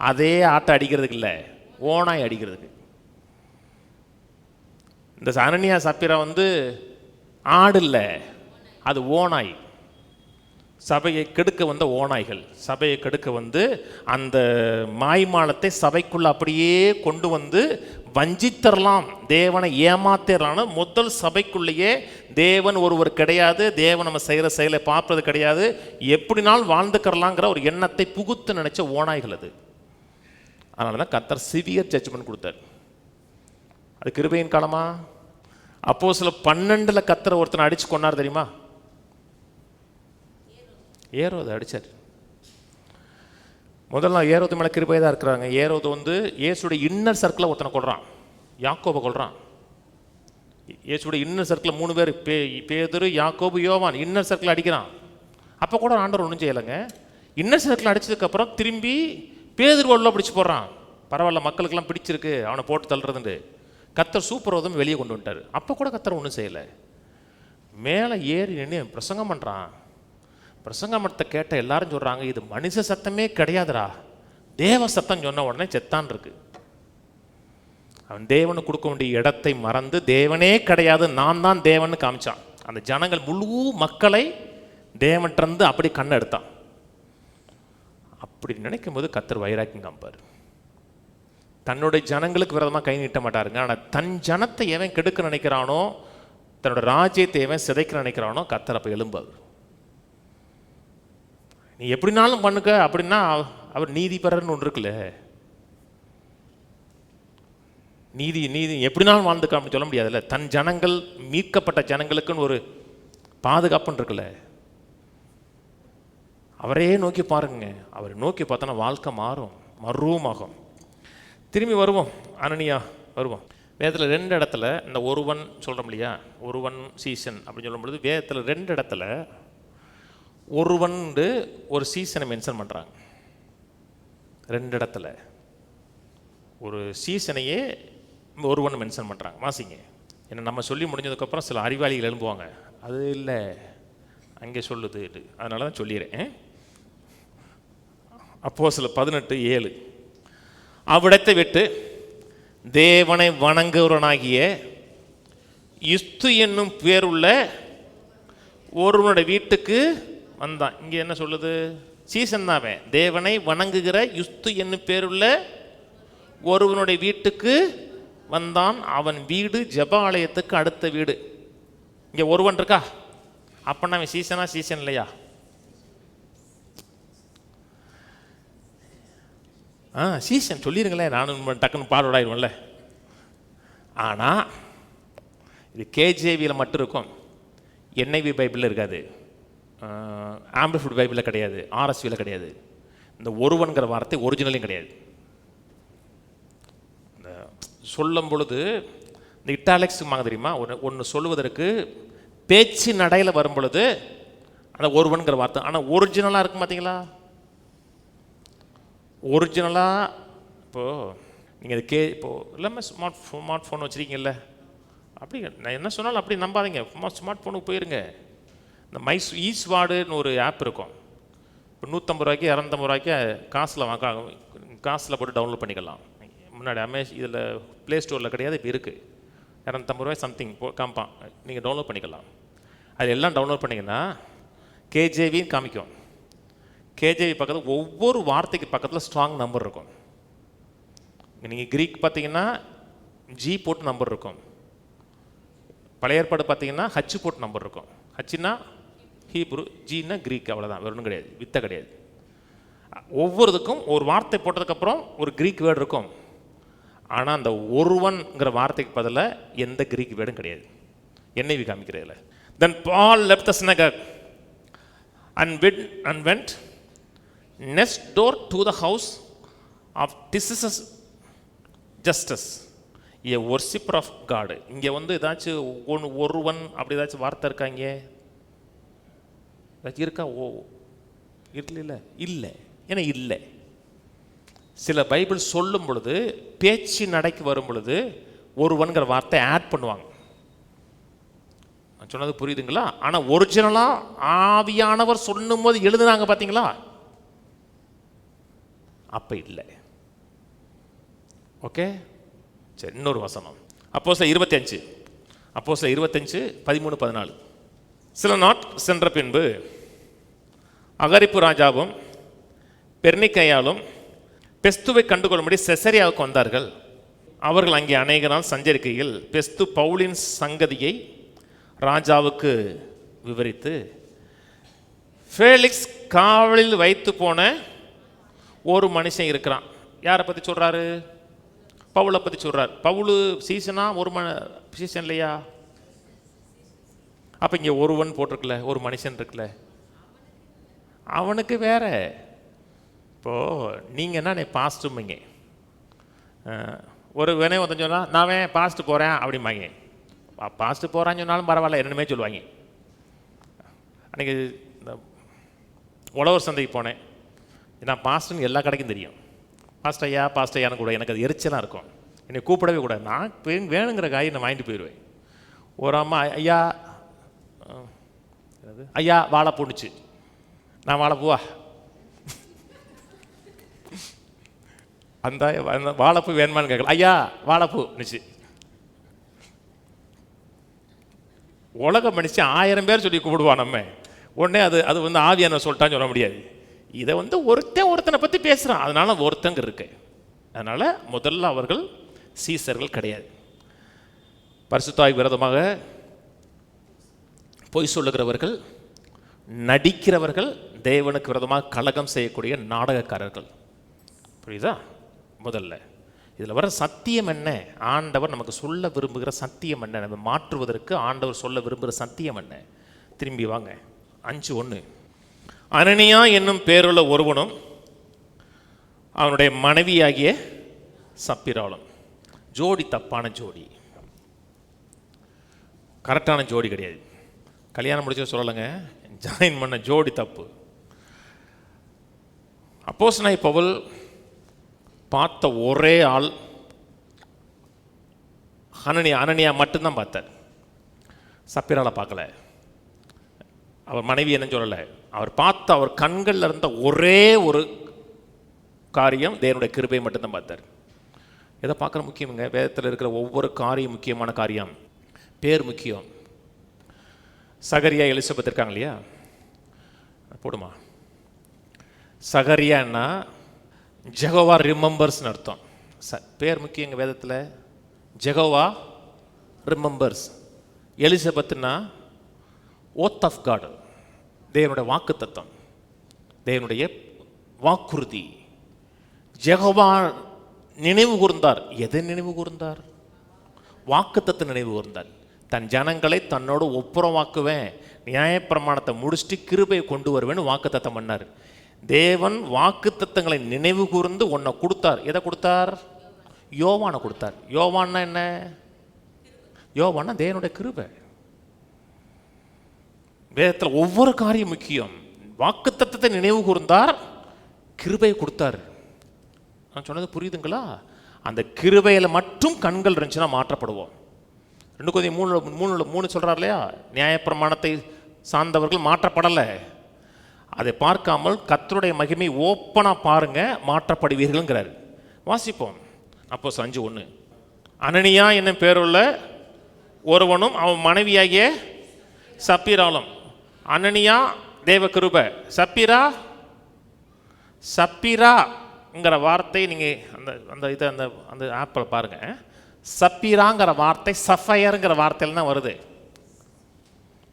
அதே ஆட்டை அடிக்கிறதுக்கு இல்லை, ஓனாய் அடிக்கிறதுக்கு. இந்த அனனியா சப்பீரா ஆடு இல்லை, அது ஓனாய். சபையை கெடுக்க வந்த ஓனாய்கள். சபையை கெடுக்க அந்த மாய்மாலத்தை சபைக்குள்ள அப்படியே கொண்டு வஞ்சித்தரலாம், தேவனை ஏமாத்திரலான்னு முதல் சபைக்குள்ளேயே தேவன் ஒருவர் கிடையாது, தேவன் நம்ம செய்கிற செயலை பார்ப்பது கிடையாது, எப்படினாலும் வாழ்ந்துக்கிறலாங்கிற ஒரு எண்ணத்தை புகுத்து நினைச்ச ஓனாய்கள் அது. அதனால தான் கர்த்தர் சிவியர் ஜட்ஜ்மெண்ட் கொடுத்தார். அது கிருபையின் காலமா? அப்போஸ்தலர் 12 கர்த்தர் ஒருத்தனை அடிச்சு கொன்னார் தெரியுமா? ஏரோதை அடிச்சார். முதல்ல ஏரோது மேலே கிருபை தான் இருக்கிறாங்க. ஏரோது இயேசுடைய இன்னர் சர்க்கிளில் ஒருத்தனை கொள்றான். யாக்கோபை கொல்றான். இயேசுவோட இன்னர் சர்க்கிளில் 3 பேர், பேதுரு, யாக்கோபு, யோவான், இன்னர் சர்க்கிள் அடிக்கிறான். அப்போ கூட ஆண்டவர் ஒன்றும் செய்யலைங்க. இன்னர் சர்க்கிள் அடிச்சதுக்கப்புறம் திரும்பி பேதுரு உள்ள பிடிச்சி போடுறான். பரவாயில்ல, மக்களுக்கெல்லாம் பிடிச்சிருக்கு அவனை போட்டு தள்ளுறதுண்டு. கர்த்தர் சூப்பர் உதவி வெளியே கொண்டு வந்துட்டார். அப்போ கூட கர்த்தர் ஒன்றும் செய்யலை. மேலே ஏறி நின்று பிரசங்கம் பண்ணுறான். பிரசங்கமத்தை கேட்ட எல்லாரும் சொல்கிறாங்க, இது மனுஷ சத்தமே கிடையாதுடா, தேவ சத்தம். சொன்ன உடனே செத்தான் இருக்கு. அவன் தேவனுக்கு கொடுக்க வேண்டிய இடத்தை மறந்து தேவனே கிடையாது, நான் தான் தேவன்னு காமிச்சான். அந்த ஜனங்கள் முழு மக்களை தேவன்கிட்ட அப்படி கண்ணை எடுத்தான். அப்படி நினைக்கும் போது கர்த்தர் வைராக்கியம் காமிப்பார். தன்னுடைய ஜனங்களுக்கு விரோதமாக கை நீட்ட மாட்டாருங்க. ஆனால் தன் ஜனத்தை எவன் கெடுக்க நினைக்கிறானோ, தன்னோட ராஜ்யத்தை எவன் சிதைக்க நினைக்கிறானோ, கர்த்தர் அப்போ எழும்பார். நீ எப்படினாலும் பண்ணுக்க அப்படின்னா அவர் நீதிபரர்னு ஒன்று இருக்குல்ல. நீதி நீதி எப்படினாலும் வாழ்ந்துக்க அப்படின்னு சொல்ல முடியாதுல்ல. தன் ஜனங்கள், மீட்கப்பட்ட ஜனங்களுக்குன்னு ஒரு பாதுகாப்புன்னு இருக்குல்ல. அவரே நோக்கி பாருங்க. அவரை நோக்கி பார்த்தோன்னா வாழ்க்கை மாறும், மறுமாகும். திரும்பி வருவோம், அனனியா வருவோம். வேதத்தில் 2 இடத்துல இந்த ஒருவன் சொல்கிறோம் இல்லையா, ஒருவன் சீசன் அப்படின்னு சொல்லும் பொழுது வேதத்தில் 2 இடத்துல ஒருவன் ஒரு சீசனை மென்ஷன் பண்ணுறாங்க. 2 இடத்துல ஒரு சீசனையே ஒருவன் மென்ஷன் பண்ணுறாங்க. வாசிங்க. ஏன்னா நம்ம சொல்லி முடிஞ்சதுக்கப்புறம் சில அறிவாளிகள் எழும்புவாங்க, அது இல்லை அங்கே சொல்லுது, அதனால தான் சொல்லிடுறேன். அப்போஸ்தலர் 18:7 அவ்விடத்தை விட்டு தேவனை வணங்குவனாகிய யுஸ்து என்னும் பேருள்ள ஒருவனுடைய வீட்டுக்கு வந்தான். இங்கே என்ன சொல்லுது? சீசன் தான். தேவனை வணங்குகிற யுஸ்து என்னும் பேருள்ள ஒருவனுடைய வீட்டுக்கு வந்தான். அவன் வீடு ஜெப ஆலயத்துக்கு அடுத்த வீடு. இங்கே ஒருவன் இருக்கா அப்படின்னா அவன் சீசனா சீசன் இல்லையா? சீசன் சொல்லிடுங்களேன், நானும் டக்குன்னு பாடோடாயிருவோம்ல. ஆனால் இது கேஜேவியில் மட்டும் இருக்கும், என்ஐவி பைபிளில் இருக்காது, ஆம்பிளிஃபைட் பைபிளில் கிடையாது, ஆர்எஸ்வியில் கிடையாது. இந்த ஒருவன்கிற வார்த்தை ஒரிஜினலையும் கிடையாது. இந்த சொல்லும் பொழுது இந்த இட்டாலிக்ஸ் தெரியுமா, ஒன்று சொல்லுவதற்கு பேச்சு நடையில் வரும் பொழுது அந்த ஒருவன்கிற வார்த்தை. ஆனால் ஒரிஜினலாக இருக்கும் பார்த்தீங்களா? ஒரிஜினலாக இப்போது நீங்கள் இது இப்போது எல்லாமே ஸ்மார்ட் ஃபோன் வச்சுருக்கீங்கல்ல, அப்படி நான் என்ன சொன்னாலும் அப்படி நம்பாதீங்க. ஸ்மார்ட் ஃபோனுக்கு போயிருங்க. இந்த ஈஸ்வாடுன்னு ஒரு ஆப் இருக்கும். இப்போ 150 ரூபாய்க்கு 250 ரூபாய்க்கு காசில் போட்டு டவுன்லோட் பண்ணிக்கலாம். முன்னாடி இதில் ப்ளே ஸ்டோரில் கிடையாது, இப்போ இருக்குது. 250 ரூபாய் சம்திங் காமிப்பான், நீங்கள் டவுன்லோட் பண்ணிக்கலாம். அது எல்லாம் டவுன்லோட் பண்ணிங்கன்னா கேஜேவின்னு காமிக்கும். கேஜேவி பக்கத்தில் ஒவ்வொரு வார்த்தைக்கு பக்கத்தில் ஸ்ட்ராங் நம்பர் இருக்கும். நீங்கள் கிரீக் பார்த்தீங்கன்னா ஜி போட்டு நம்பர் இருக்கும். பழைய ஏற்பாடு பார்த்தீங்கன்னா ஹச் போட்டு நம்பர் இருக்கும். ஹச்சுன்னா ஹீப்ரு, ஜின்னா கிரீக், அவ்வளோதான், வேறு ஒன்றும் கிடையாது, வித்தை கிடையாது. ஒவ்வொருத்துக்கும் ஒரு வார்த்தை போட்டதுக்கப்புறம் ஒரு கிரீக் வேர்டு இருக்கும். ஆனால் அந்த ஒருவன்கிற வார்த்தைக்கு பதிலாக எந்த கிரீக் வேர்டும் கிடையாது. என்ஐவி காமிக்கிறதில்ல. Then Paul left the synagogue and went next door to the house of Tisius Justus, a worshipper of God. இங்கே ஏதாச்சும் ஒருவன் அப்படி ஏதாச்சும் வார்த்தை இருக்காங்க? ஏதாச்சும் இருக்கா? இல்லை இல்லை, ஏன்னா இல்லை. சில பைபிள் சொல்லும் பொழுது பேச்சு நடைக்கு வரும் பொழுது ஒருவன்கிற வார்த்தை ஆட் பண்ணுவாங்க. நான் சொன்னது புரியுதுங்களா? ஆனால் ஒரிஜினலாக ஆவியானவர் சொல்லும் போது எழுதுனாங்க பார்த்தீங்களா, அப்போ இல்லை. ஓகே, சரி. இன்னொரு வசனம் அப்போஸ்தலர் 25 13-14. சில நாட் சென்ற பின்பு அகரிப்பு ராஜாவும் பெர்னிக்கையாலும் பெஸ்துவை கண்டுகொள்ளும்படி செசரியாவுக்கு வந்தார்கள். அவர்கள் அங்கே அநேக நாள் சஞ்சரிக்கையில் பெஸ்து பவுலின் சங்கதியை ராஜாவுக்கு விவரித்து, ஃபேலிக்ஸ் காவலில் வைத்து போன ஒரு மனுஷன் இருக்கிறான். யாரை பற்றி சொல்கிறாரு? பவுலை பற்றி சொல்கிறார். பவுலு சீசனா ஒரு சீசன் இல்லையா? அப்போ இங்கே ஒருவன் போட்டிருக்கல, ஒரு மனுஷன் இருக்குல்ல, அவனுக்கு வேற. இப்போது நீங்கள் என்ன பாஸ்ட்டுமிங்க, ஒரு வேணே ஒருத்தன் சொன்னால் நான் பாஸ்ட்டு போகிறேன் அப்படிம்பாங்க. பாஸ்ட்டு போகிறான்னு சொன்னாலும் பரவாயில்ல, என்னமே சொல்லுவாங்க. அன்றைக்கி இந்த உழவர் சந்தைக்கு போனேன். நான் பாஸ்ட்டுன்னு எல்லா கடைக்கும் தெரியும். பாஸ்ட் ஐயான்னு கூட எனக்கு அது எரிச்சலாக இருக்கும். என்னை கூப்பிடவே கூடாது. நான் வேணுங்கிற காயை நான் வாங்கிட்டு போயிடுவேன். ஒரு அம்மா ஐயா வாழைப்பூண்டுச்சு. நான் வாழைப்பூவா? அந்த வாழைப்பூ வேணுமான்னு கேட்கல. ஐயா வாழைப்பூன்னுச்சு. உலகம் மனுச்சு 1000 பேர் சொல்லி கூப்பிடுவான். நம்ம உடனே அது ஆவியான சொல்லிட்டான்னு சொல்ல முடியாது. இதை ஒருத்தனை பற்றி பேசுகிறான், அதனால ஒருத்தங்க இருக்கு. அதனால் முதல்ல அவர்கள் சீசர்கள் கிடையாது. பரிசுத்தாய் விரோதமாக பொய் சொல்லுகிறவர்கள், நடிக்கிறவர்கள், தேவனுக்கு விரோதமாக கலகம் செய்யக்கூடிய நாடகக்காரர்கள். புரியுதா? முதல்ல இதில் வர சத்தியம் என்ன? ஆண்டவர் நமக்கு சொல்ல விரும்புகிற சத்தியம் என்ன? நம்ம மாற்றுவதற்கு ஆண்டவர் சொல்ல விரும்புகிற சத்தியம் என்ன? திரும்பி வாங்க. 5:1. அனனியா என்னும் பேருள்ள ஒருவனும் அவனுடைய மனைவியாகிய சப்பிராளும். ஜோடி தப்பான ஜோடி, கரெக்டான ஜோடி கிடையாது. கல்யாணம் முடிச்ச சொல்லலைங்க, ஜாயின் பண்ண ஜோடி தப்பு. அப்போஸ்தலனாகிய பவுல் பார்த்த ஒரே ஆள் அனனியா மட்டும்தான் பார்த்தார். சப்பிராளை பார்க்கல. அவர் மனைவி என்னன்னு சொல்லலை. அவர் பார்த்த அவர் கண்களில் இருந்த ஒரே ஒரு காரியம் தேவனுடைய கிருபையை மட்டும்தான் பார்த்தார். எதை பார்க்குற முக்கியமுங்க? வேதத்தில் இருக்கிற ஒவ்வொரு காரியம் முக்கியமான காரியம். பேர் முக்கியம். சகரியா எலிசபெத் இருக்காங்க இல்லையா? போடுமா. சகரியான்னா ஜெகோவா ரிமெம்பர்ஸ்னு அர்த்தம். பேர் முக்கியங்க வேதத்தில். Jehovah remembers. எலிசபெத்னா ஓத் ஆஃப் காட், தேவனுடைய வாக்கு தத்தம், தேவனுடைய வாக்குறுதி. ஜெகோவா நினைவு கூர்ந்தார். எதை நினைவு கூர்ந்தார்? வாக்குத்தத்தை நினைவு கூர்ந்தார். தன் ஜனங்களை தன்னோடு ஒப்புரவாக்குவேன், நியாயப்பிரமாணத்தை முடிச்சுட்டு கிருபையை கொண்டு வருவேன்னு வாக்குத்தத்தம் பண்ணார். தேவன் வாக்குத்தத்தங்களை நினைவு கூர்ந்து ஒன்றை கொடுத்தார். எதை கொடுத்தார்? யோவானை கொடுத்தார். யோவான்னா என்ன? யோவான்னா தேவனுடைய கிருபை. வேதத்தில் ஒவ்வொரு காரியம் முக்கியம். வாக்குத்தத்தத்தை நினைவு கூர்ந்தார், கிருபையை கொடுத்தார். நான் சொன்னது புரியுதுங்களா? அந்த கிருபையில் மட்டும் கண்கள் இருந்துச்சுன்னா மாற்றப்படுவோம். 2 Corinthians 3 சொல்கிறார் இல்லையா? நியாயப்பிரமாணத்தை சார்ந்தவர்கள் மாற்றப்படலை. அதை பார்க்காமல் கர்த்தருடைய மகிமை ஓப்பனாக பாருங்க, மாற்றப்படுவீர்கள்ங்கிறார். வாசிப்போம். அப்போஸ்தலர் 5:1. அனனியா என்னும் பேருள்ள ஒருவனும் அவன் மனைவியாகிய சப்பிராளும். அனனியா தேவ கிருபை, சப்பிராங்கிற வார்த்தை நீங்கள் அந்த ஆப்பில் பாருங்க. சப்பிராங்கிற வார்த்தை சஃபயருங்கிற வார்த்தையில் தான் வருது.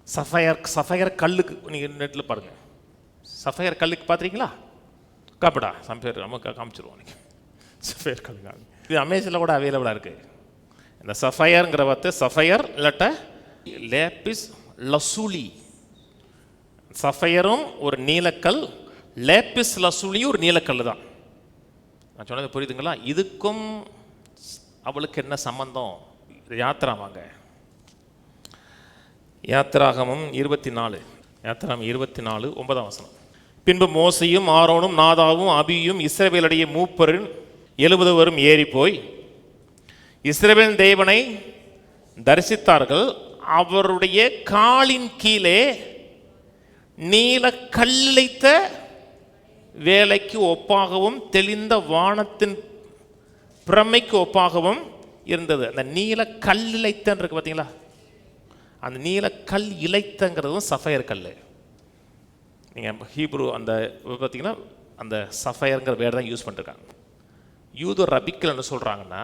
சஃபயர் கல்லுக்கு நீங்கள் நெட்டில் பாருங்கள். சஃபயர் கல்லுக்கு பார்த்துறீங்களா? காப்படா சஃபயர் நமக்கு காமிச்சிருவோம். நீங்கள் சஃபயர் கல்லுங்க, இது அமேசானில் கூட அவைலபிளாக இருக்குது. இந்த சஃபயருங்கிற வார்த்தை சஃபயர் இல்லாட்ட லேபிஸ் லசூலி. சஃபயரும் ஒரு நீலக்கல், லேபிஸ் லசூலியும் ஒரு நீலக்கல் தான். நான் சொன்னது புரியுதுங்களா? இதுக்கும் அவளுக்கு என்ன சம்பந்தம்? யாத்திரா வாங்க. யாத்திராகமம் 24 9. பின்பு மோசையும் ஆரோனும் நாதாவும் அபியும் இஸ்ரவேலுடைய மூப்பரின் 70 பேரும் ஏறி போய் இஸ்ரவேலின் தேவனை தரிசித்தார்கள். அவருடைய காலின் கீழே நீல கல்லிழைத்த வேலைக்கு ஒப்பாகவும் தெளிந்த வானத்தின் பிரமைக்கு ஒப்பாகவும் இருந்தது. அந்த நீல கல் இழைத்தன் இருக்கு பார்த்தீங்களா? அந்த நீல கல் இழைத்தங்கிறதும் சஃபயர் கல். நீங்கள் ஹீப்ரு அந்த பார்த்தீங்கன்னா அந்த சஃபயருங்கிற வேர்டு தான் யூஸ் பண்ணிருக்காங்க. யூத ரபிக்கல் என்ன சொல்கிறாங்கன்னா,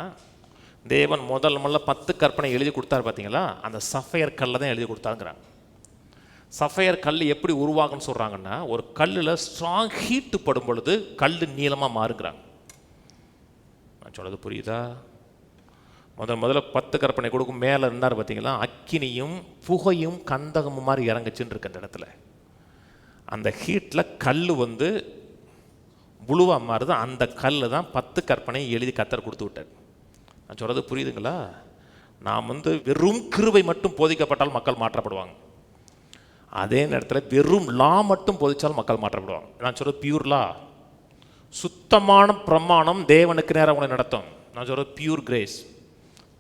தேவன் முதல்ல 10 கற்பனை எழுதி கொடுத்தாரு பார்த்தீங்களா? அந்த சஃபயர் கல்லை தான் எழுதி கொடுத்தாங்கிறாங்க. சஃபயர் கல் எப்படி உருவாகுன்னு சொல்கிறாங்கன்னா, ஒரு கல்லில் ஸ்ட்ராங் ஹீட்டு படும் பொழுது கல் நீளமாக மாறுங்கிறாங்க. நான் சொல்கிறது புரியுதா? முதல்ல 10 கற்பனை கொடுக்கும் மேலே இருந்தார் பார்த்தீங்களா? அக்கினியும் புகையும் கந்தகமும் மாதிரி இறங்குச்சுன்னு இருக்கு அந்த இடத்துல. அந்த ஹீட்டில் கல் புழுவாக மாறுது. அந்த கல் தான் 10 கற்பனையை எழுதி கர்த்தர் கொடுத்து விட்டார். நான் சொல்கிறது புரியுதுங்களா? நாம் வெறும் கிருபை மட்டும் போதிக்கப்பட்டால் மக்கள் மாற்றப்படுவாங்க. அதே நேரத்தில் வெறும் லா மட்டும் போதிச்சால் மக்கள் மாற்றப்படுவாங்க. நான் சொல்கிறது பியூர் லா, சுத்தமான பிரமாணம் தேவனுக்கு நேரம் உன்னை நடத்தும். நான் சொல்கிறது பியூர் கிரேஸ்,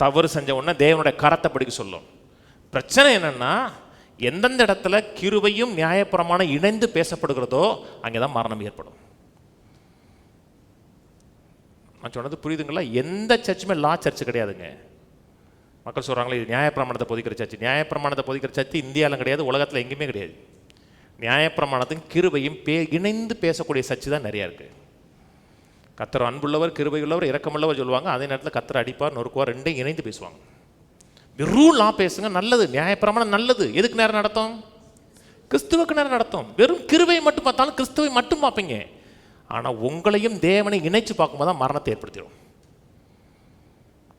தவறு செஞ்ச உடனே தேவனுடைய கரத்தை படிக்க சொல்லும். பிரச்சனை என்னென்னா, எந்தெந்த இடத்துல கிருபையும் நியாயப்பிரமாணம் இணைந்து பேசப்படுகிறதோ அங்கே தான் மரணம் ஏற்படும். நான் சொன்னது புரியுதுங்களா? எந்த சர்ச்சுமே லா சர்ச்சு கிடையாதுங்க. மக்கள் சொல்கிறாங்களே இது நியாயப்பிரமாணத்தை போதிக்கிற சர்ச்சு. நியாயப்பிரமாணத்தை போதிக்கிற சர்ச்சு இந்தியாவில் கிடையாது, உலகத்தில் எங்கேயுமே கிடையாது. நியாயப்பிரமாணத்தையும் கிருபையும் இணைந்து பேசக்கூடிய சர்ச்சு தான் நிறையா இருக்குது. கர்த்தர் அன்புள்ளவர், கிருபை உள்ளவர், இரக்கமுள்ளவர் சொல்லுவாங்க. அதே நேரத்தில் கர்த்தர் அடிப்பார், நொறுக்குவார், ரெண்டையும் இணைந்து பேசுவாங்க. வெறும் லா பேசுங்க, நல்லது. நியாயப்பிரமாணம் நல்லது. எதுக்கு நேரம் நடத்தும்? கிறிஸ்துவுக்கு நேரம் நடத்தும். வெறும் கிருபையை மட்டும் பார்த்தாலும் கிறிஸ்துவை மட்டும் பார்ப்பீங்க. ஆனால் உங்களையும் தேவனை இணைச்சு பார்க்கும்போது தான் மரணத்தை ஏற்படுத்திடும்.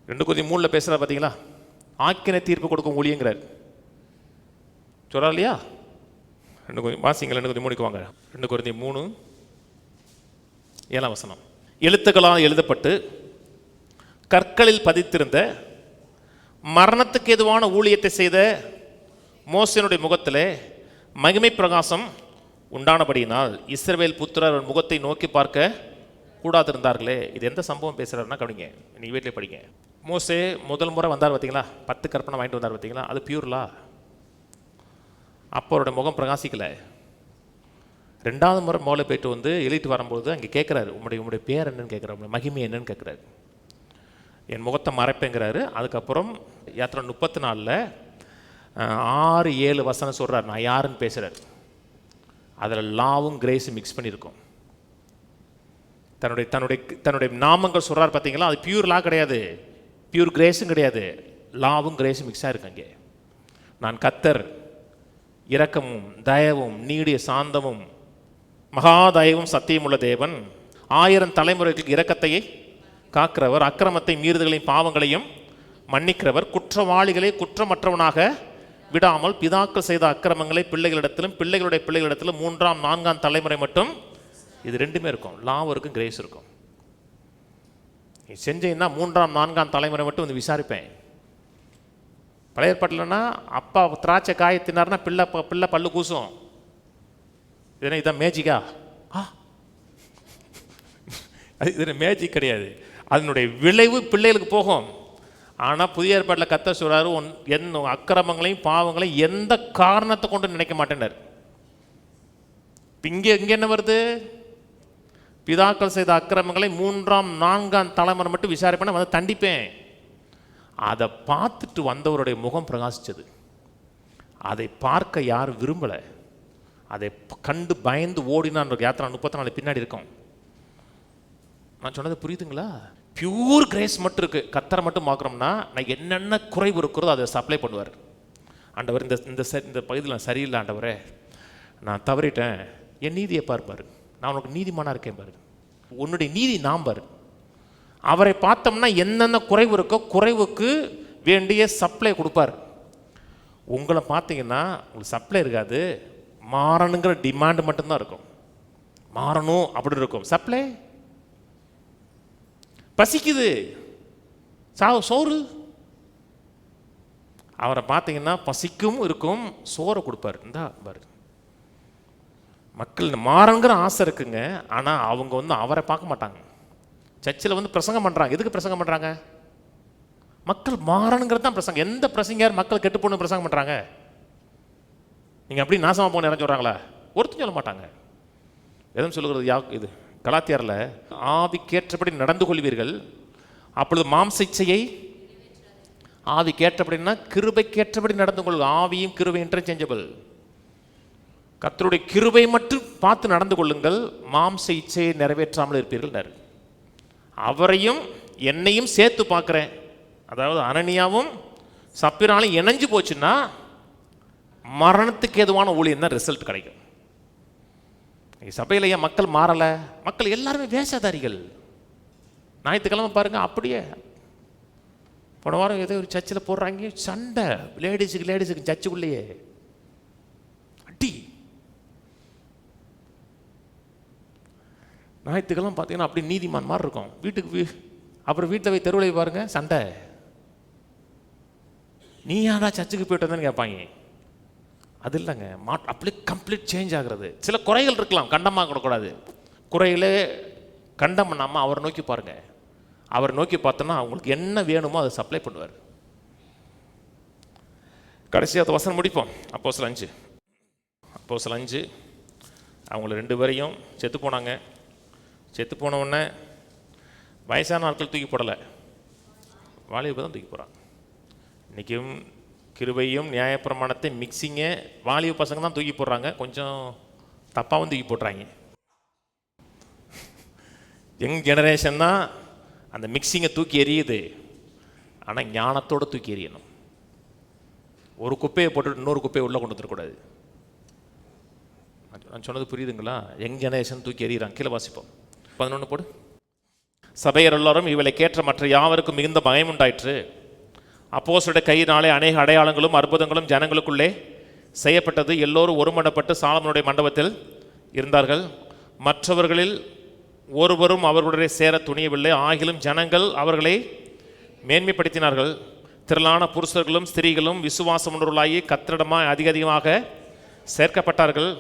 2 Corinthians 3 பேசுகிறா பார்த்தீங்களா? ஆக்கினை தீர்ப்பு கொடுக்கும் ஊழியங்கிறார். சொல்கிறா இல்லையா? 2 Corinthians வாசிங்கள், 2 Corinthians 3 வாங்க. 2 Corinthians 3 7 எழுத்துக்களால் எழுதப்பட்டு கற்களில் பதித்திருந்த மரணத்துக்கு எதுவான ஊழியத்தை செய்த மோசேனுடைய முகத்திலே மகிமை பிரகாசம் உண்டானபடியினால் இஸ்ரவேல் புத்திரர் முகத்தை நோக்கி பார்க்க கூடாதிருந்தார்களே. இது எந்த சம்பவம் பேசுகிறாருன்னா கவனிங்க, நீங்கள் வீட்டிலே படிங்க. மோசே முதல் முறை வந்தார் பார்த்தீங்களா, 10 கற்பனை வாங்கிட்டு வந்தார் பார்த்தீங்களா, அது பியூர்லா. அப்போ அவருடைய முகம் பிரகாசிக்கலை. 2வது முறை மோளை போயிட்டு எழுதிட்டு வரும்போது அங்கே கேட்குறாரு, உங்களுடைய பேர் என்னன்னு கேட்குறாரு, உங்களுடைய மகிமை என்னன்னு கேட்குறாரு. என் முகத்தை மறைப்பேங்கிறாரு. அதுக்கப்புறம் யாத்திரை 34 6-7 சொல்கிறார், நான் யாருன்னு பேசுகிறார். அதில் லாவும் கிரேஸும் மிக்ஸ் பண்ணியிருக்கோம். தன்னுடைய தன்னுடைய தன்னுடைய நாமங்கள் சொல்கிறார் பார்த்தீங்களா, அது பியூர் லா கிடையாது, பியூர் கிரேஸும் கிடையாது, லாவும் கிரேஸும் மிக்ஸாக இருக்கு. அங்கே நான் கர்த்தர், இரக்கமும் தயவும் நீடிய சாந்தமும் மகாதயவும் சத்தியமுள்ள தேவன், 1000 தலைமுறைகளுக்கு இரக்கத்தையே காக்கிறவர், அக்கிரமத்தை மீறுதலையும் பாவங்களையும் மன்னிக்கிறவர், குற்றவாளிகளை குற்றமற்றவனாக விடாமல் பிதாக்கள் செய்த அக்கிரமங்களை பிள்ளைகளிடத்திலும் பிள்ளைகளுடைய பிள்ளைகளிடத்திலும் 3ஆம் 4ஆம் தலைமுறை மட்டும். இது 2மே இருக்கும், லாவும் இருக்கும், கிரேஸ் இருக்கும். நீ செஞ்சீங்கன்னா 3ஆம் 4ஆம் தலைமுறை மட்டும் விசாரிப்பேன். பழைய ஏற்பாட்டில்னா அப்பா திராட்சை காய தின்னார்னா பிள்ளை பல்லு கூசும். இதுனா இதான் மேஜிக்கா? இது மேஜிக் கிடையாது, அதனுடைய விளைவு பிள்ளைகளுக்கு போகும். ஆனால் புதிய ஏற்பாட்டில் கர்த்தர் சொல்றாரு, என் அக்கிரமங்களையும் பாவங்களையும் எந்த காரணத்தை கொண்டு நினைக்க மாட்டேன்னார். இங்கே என்ன வருது? பிதாக்கள் செய்த அக்கிரமங்களை 3ஆம் 4ஆம் தலைமுறை மட்டும் விசாரிப்பேன், தண்டிப்பேன். அதை பார்த்துட்டு வந்தவருடைய முகம் பிரகாசிச்சது. அதை பார்க்க யாரும் விரும்பலை. அதை கண்டு பயந்து ஓடினான். யாத்திரை 34 பின்னாடி இருக்கும். நான் சொன்னது புரியுதுங்களா? பியூர் கிரேஸ் மட்டும் இருக்கு. கர்த்தரை மட்டும் பார்க்குறோம்னா நான் என்னென்ன குறைவு இருக்கிறதோ அதை சப்ளை பண்ணுவார். ஆண்டவர், இந்த பகுதியில் நான் சரியில்லை ஆண்டவரே, நான் தவறிட்டேன், என் நீதியை பார்ப்பார். நான் உனக்கு நீதிமானாக இருக்கேன் பாரு, உன்னுடைய நீதி நான் பாரு. அவரை பார்த்தோம்னா என்னென்ன குறைவு இருக்கோ குறைவுக்கு வேண்டிய சப்ளை கொடுப்பார். உங்களை பார்த்தீங்கன்னா உங்களுக்கு சப்ளை இருக்காது, மாறணுங்கிற டிமாண்ட் மட்டும்தான் இருக்கும். மாறணும் அப்படி இருக்கும். சப்ளை பசிக்குது, சோறு. அவரை பார்த்தீங்கன்னா பசிக்கும் இருக்கும், சோறை கொடுப்பார். இந்தா பாரு. மக்கள் மாறணுங்கிற ஆசை இருக்குங்க, ஆனால் அவங்க அவரை பார்க்க மாட்டாங்க. சர்ச்சில் பிரசங்கம் பண்ணுறாங்க. எதுக்கு பிரசங்கம் பண்ணுறாங்க? மக்கள் மாறணுங்கிறது தான் பிரசங்கம். எந்த பிரசங்கர் மக்கள் கெட்டு போகணும் பிரசங்கம் பண்ணுறாங்க? நீங்கள் அப்படி நாசமாக போன இறங்கி சொல்கிறாங்களா? ஒருத்தரும் சொல்ல மாட்டாங்க. எதுவும் சொல்லுகிறது இது கலாத்தியரில், ஆவிக்கேற்றபடி நடந்து கொள்வீர்கள், அப்பொழுது மாம்ச இச்சையை ஆவிக்கேற்றபடினா கிருபைக்கேற்றபடி நடந்து கொள்வது. ஆவியும் கிருபை இன்டர்சேஞ்சபிள். கர்த்தருடைய கிருபை மட்டும் பார்த்து நடந்து கொள்ளுங்கள், மாம்ச இச்சையை நிறைவேற்றாமல் இருப்பீர்கள். அவரையும் என்னையும் சேர்த்து பார்க்குறேன். அதாவது அனனியாவும் சப்பிராலும் இணைஞ்சு போச்சுன்னா மரணத்துக்கு ஏதுவான ஊழியம் தான் ரிசல்ட் கிடைக்கும். சபையில் ஏன் மக்கள் மாறலை? மக்கள் எல்லாருமே வேஷதாரிகள். ஞாயிற்றுக்கிழமை பாருங்க, அப்படியே போன வாரம் ஏதோ ஒரு சர்ச்சில் போடுறாங்க சண்டை, லேடிஸுக்கு சர்ச்சுக்குள்ளேயே அடி. ஞாயிற்றுக்கிழமை பார்த்தீங்கன்னா அப்படி நீதிமான் மாதிரி இருக்கும். வீட்டுக்கு அப்புறம் வீட்டில் போய் தெருவில் பாருங்க சண்டை. நீ யாரா சர்ச்சுக்கு போயிட்டு வந்தேன்னு கேட்பாங்க. அது இல்லைங்க, அப்படியே கம்ப்ளீட் சேஞ்ச் ஆகுறது. சில குறைகள் இருக்கலாம், கண்டமாக கூடக்கூடாது. குறைகளே கண்டம் பண்ணாமல் அவரை நோக்கி பாருங்க. அவரை நோக்கி பார்த்தோன்னா அவங்களுக்கு என்ன வேணுமோ அதை சப்ளை பண்ணுவார். கடைசியாக வசனம் முடிப்போம். அப்போஸ்தலர் 5 அவங்கள 2 பேரையும் செத்து போனாங்க. செத்து போன உடனே வயசான ஆட்கள் தூக்கி போடலை, வாலிப தான் தூக்கி போகிறாங்க. இன்றைக்கும் கிருபையும் நியாயப்பிரமாணத்தை மிக்சிங்க வாலிப பசங்க தான் தூக்கி போடுறாங்க, கொஞ்சம் தப்பாகவும் தூக்கி போடுறாங்க. யங் ஜெனரேஷன் தான் அந்த மிக்சிங்கை தூக்கி எறியுது. ஆனால் ஞானத்தோடு தூக்கி எறியணும். ஒரு குப்பையை போட்டுட்டு இன்னொரு குப்பையை உள்ளே கொண்டு வந்துடக்கூடாது. நான் சொன்னது புரியுதுங்களா? யங் ஜெனரேஷன் தூக்கி எறிகிறாங்க. கீழே வாசிப்போம். 11 போடு. சபையர் எல்லாரும் இவளை கேட்ட மற்ற யாவருக்கும் மிகுந்த பயம் உண்டாயிற்று. அப்போஸ்தலருடைய கையினாலே அநேக அடையாளங்களும் அற்புதங்களும் ஜனங்களுக்குள்ளே செய்யப்பட்டது. எல்லோரும் ஒருமனப்பட்டு சாலமோனுடைய மண்டபத்தில் இருந்தார்கள். மற்றவர்களில் ஒருவரும் அவர்களுடைய சேர துணியவில்லை. ஆகிலும் ஜனங்கள் அவர்களை மேன்மைப்படுத்தினார்கள். திரளான புருஷர்களும் ஸ்திரீகளும் விசுவாசம் உணர்வுகளாகி கர்த்தரிடமாய் அதிகமாக சேர்க்கப்பட்டார்கள்.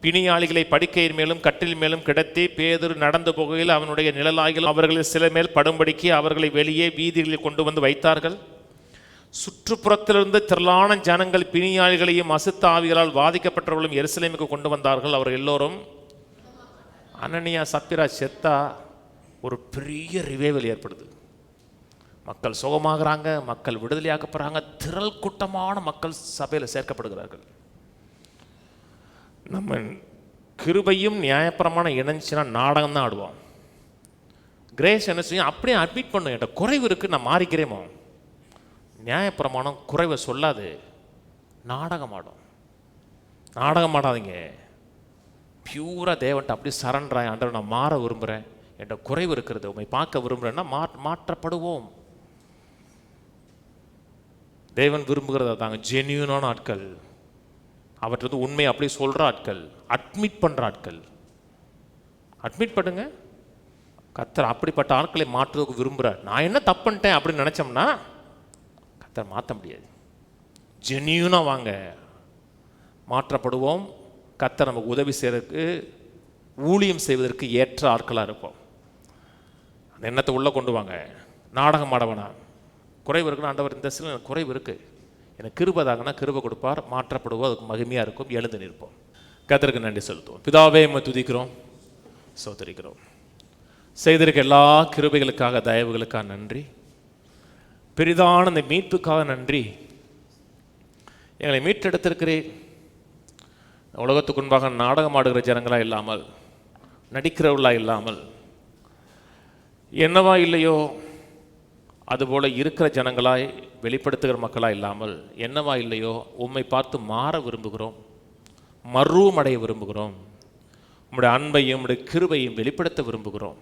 பிணியாளிகளை படுக்கையின் மேலும் கட்டில் மேலும் கிடத்தி பேதுரு நடந்து போகையில் அவனுடைய நிழலாகிலும் அவர்களில் சில மேல் படும்படிக்கு அவர்களை வெளியே வீதிகளில் கொண்டு வந்து வைத்தார்கள். சுற்றுப்புறத்திலிருந்து திரளான ஜனங்கள் பிணியாளிகளையும் அசுத்த ஆவிகளால் பாதிக்கப்பட்டவர்களும் எருசலேமுக்கு கொண்டு வந்தார்கள். அவர் எல்லோரும் அனனியா சப்பிரா செத்தா ஒரு பெரிய ரிவைவல் ஏற்படுது. மக்கள் சுகமாகறாங்க, மக்கள் விடுதலையாக்கப்படுறாங்க, திரள் கூட்டமான மக்கள் சபையில் சேர்க்கப்படுகிறார்கள். நம்ம கிருபையும் நியாயப்பிரமாணம் இணைஞ்சுன்னா நாடகம் தான் ஆடுவோம். கிரேஸ் என்ன செய்யும்? அப்படியே அட்மிட் பண்ணும், என்கிட்ட குறைவு இருக்குது, நான் மாறிக்கிறேமோ. நியாயப்பிரமாணம் குறைவை சொல்லாது, நாடகம் ஆடும். நாடகம் ஆடாதீங்க. பியூரா தேவன்ட்ட அப்படியே சரண்டராய், ஆண்டவர் நான் மாற விரும்புகிறேன், என்கிட்ட குறைவு இருக்கிறது, உண்மை பார்க்க விரும்புகிறேன்னா மாற்றப்படுவோம். தேவன் விரும்புகிறதா தாங்க ஜென்யூனான ஆட்கள், அவற்றை வந்து உண்மையை அப்படி சொல்கிற ஆட்கள், அட்மிட் பண்ணுற ஆட்கள். அட்மிட் பண்ணுங்க. கர்த்தர் அப்படிப்பட்ட ஆட்களை மாற்றுவதற்கு விரும்புகிறார். நான் என்ன தப்பு பண்ணிட்டேன் அப்படின்னு நினச்சோம்னா கர்த்தர் மாற்ற முடியாது. ஜென்யூனாக வாங்க, மாற்றப்படுவோம். கர்த்தர் நமக்கு உதவி செய்வதற்கு, ஊழியம் செய்வதற்கு ஏற்ற ஆட்களாக இருப்போம். அந்த எண்ணத்தை உள்ளே கொண்டு வாங்க. நாடகம் ஆடவனா? குறைவு இருக்குன்னு ஆண்டவர் இந்த சில குறைவு இருக்குது, எனக்கு கிருபதாகனா கிருபை கொடுப்பார், மாற்றப்படுவோம், அதுக்கு மகிமையாக இருக்கும். எழுந்து நிற்போம். கர்த்தருக்கு நன்றி செலுத்துவோம். பிதாவே உம்மை துதிக்கிறோம், ஸ்தோத்திரிக்கிறோம். செய்திருக்க எல்லா கிருபைகளுக்காக, தயவுகளுக்காக நன்றி. பெரிதான இந்த மீட்புக்காக நன்றி. எங்களை மீட்டெடுத்திருக்கிறேன். உலகத்துக்கு முன்பாக நாடகம் ஆடுகிற ஜனங்களாக இல்லாமல், நடிக்கிறவர்களாக இல்லாமல், என்னவா இல்லையோ அதுபோல் இருக்கிற ஜனங்களாய் வெளிப்படுத்துகிற மக்களாக இல்லாமல், என்னவா இல்லையோ உம்மை பார்த்து மாற விரும்புகிறோம், மறுவமடைய விரும்புகிறோம். உம்முடைய அன்பையும் உம்முடைய கிருபையும் வெளிப்படுத்த விரும்புகிறோம்.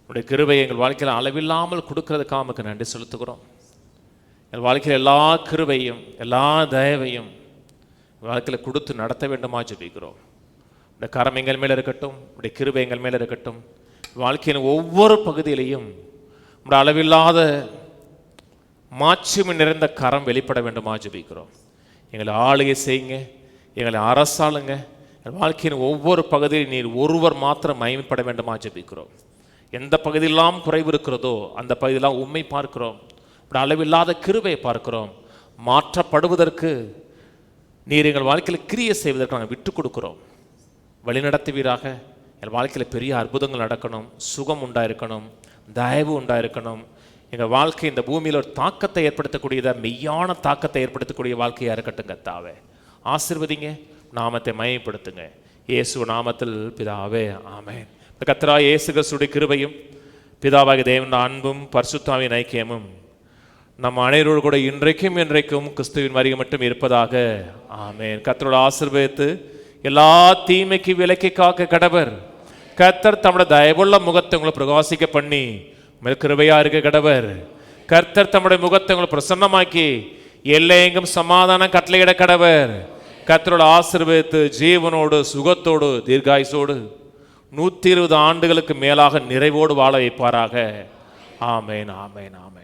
உம்முடைய கிருபையை எங்கள் வாழ்க்கையில் அளவில்லாமல் கொடுக்கறதுக்காக நமக்கு நன்றி செலுத்துகிறோம். எங்கள் வாழ்க்கையில் எல்லா கிருபையும் எல்லா தயவையும் வாழ்க்கையில் கொடுத்து நடத்த வேண்டுமா ஜெபிக்கிறோம். உடைய கரம் எங்கள் மேலே இருக்கட்டும், உடைய கிருபை எங்கள் மேலே இருக்கட்டும். வாழ்க்கையின் ஒவ்வொரு பகுதியிலையும் உடைய அளவில்லாத மாட்சிமை நிறைந்த கரம் வெளிப்பட வேண்டுமா ஜெபிக்கிறோம். எங்களை ஆளுகை செய்யுங்க, எங்களை அரசாளுங்க. எங்கள் வாழ்க்கையின் ஒவ்வொரு பகுதியில் நீர் ஒருவர் மாத்திரம் மகிமைப்பட வேண்டுமா ஜெபிக்கிறோம். எந்த பகுதியெல்லாம் குறைவு இருக்கிறதோ அந்த பகுதியெல்லாம் உண்மை பார்க்கிறோம். உடைய அளவில்லாத கிருபையை பார்க்கிறோம். மாற்றப்படுவதற்கு நீர் எங்கள் வாழ்க்கையில் கிரியை செய்வதற்கு நாங்கள் விட்டு கொடுக்குறோம். வழிநடத்துவீராக. எங்கள் வாழ்க்கையில் பெரிய அற்புதங்கள் நடக்கணும், சுகம் உண்டாயிருக்கணும், தயவு உண்டாயிருக்கணும். எங்கள் வாழ்க்கை இந்த பூமியில் ஒரு தாக்கத்தை ஏற்படுத்தக்கூடியதாக, மெய்யான தாக்கத்தை ஏற்படுத்தக்கூடிய வாழ்க்கையாக இருக்கட்டும். கர்த்தாவே ஆசீர்வதிங்க, நாமத்தை மகிமைப்படுத்துங்க. இயேசு நாமத்தில் பிதாவே, ஆமென். கர்த்தராகிய இயேசு கிறிஸ்துவின் கிருபையும் பிதாவாகிய தேவனுடைய அன்பும் பரிசுத்தாவின் ஐக்கியமும் நம்ம அனைவரோடு கூட இன்றைக்கும் என்றைக்கும் கிறிஸ்துவின் வருகை மட்டும் இருப்பதாக. ஆமென். கர்த்தரோட ஆசீர்வதித்து எல்லா தீமைக்கு விலக்கி காக்க கடவர். கர்த்தர் தம்முடைய தயவுள்ள முகத்தை உங்களை பிரகாசிக்க பண்ணி உங்கள் கிருபையா இருக்க கடவர். கர்த்தர் தம்முடைய முகத்தை உங்களை பிரசன்னமாக்கி எல்லையெங்கும் சமாதானம் கட்டளையிட கடவர். கர்த்தரோட ஆசீர்வதித்து ஜீவனோடு சுகத்தோடு தீர்காயுசோடு 120 ஆண்டுகளுக்கு மேலாக நிறைவோடு வாழ வைப்பாராக. ஆமென் ஆமென் ஆமென்.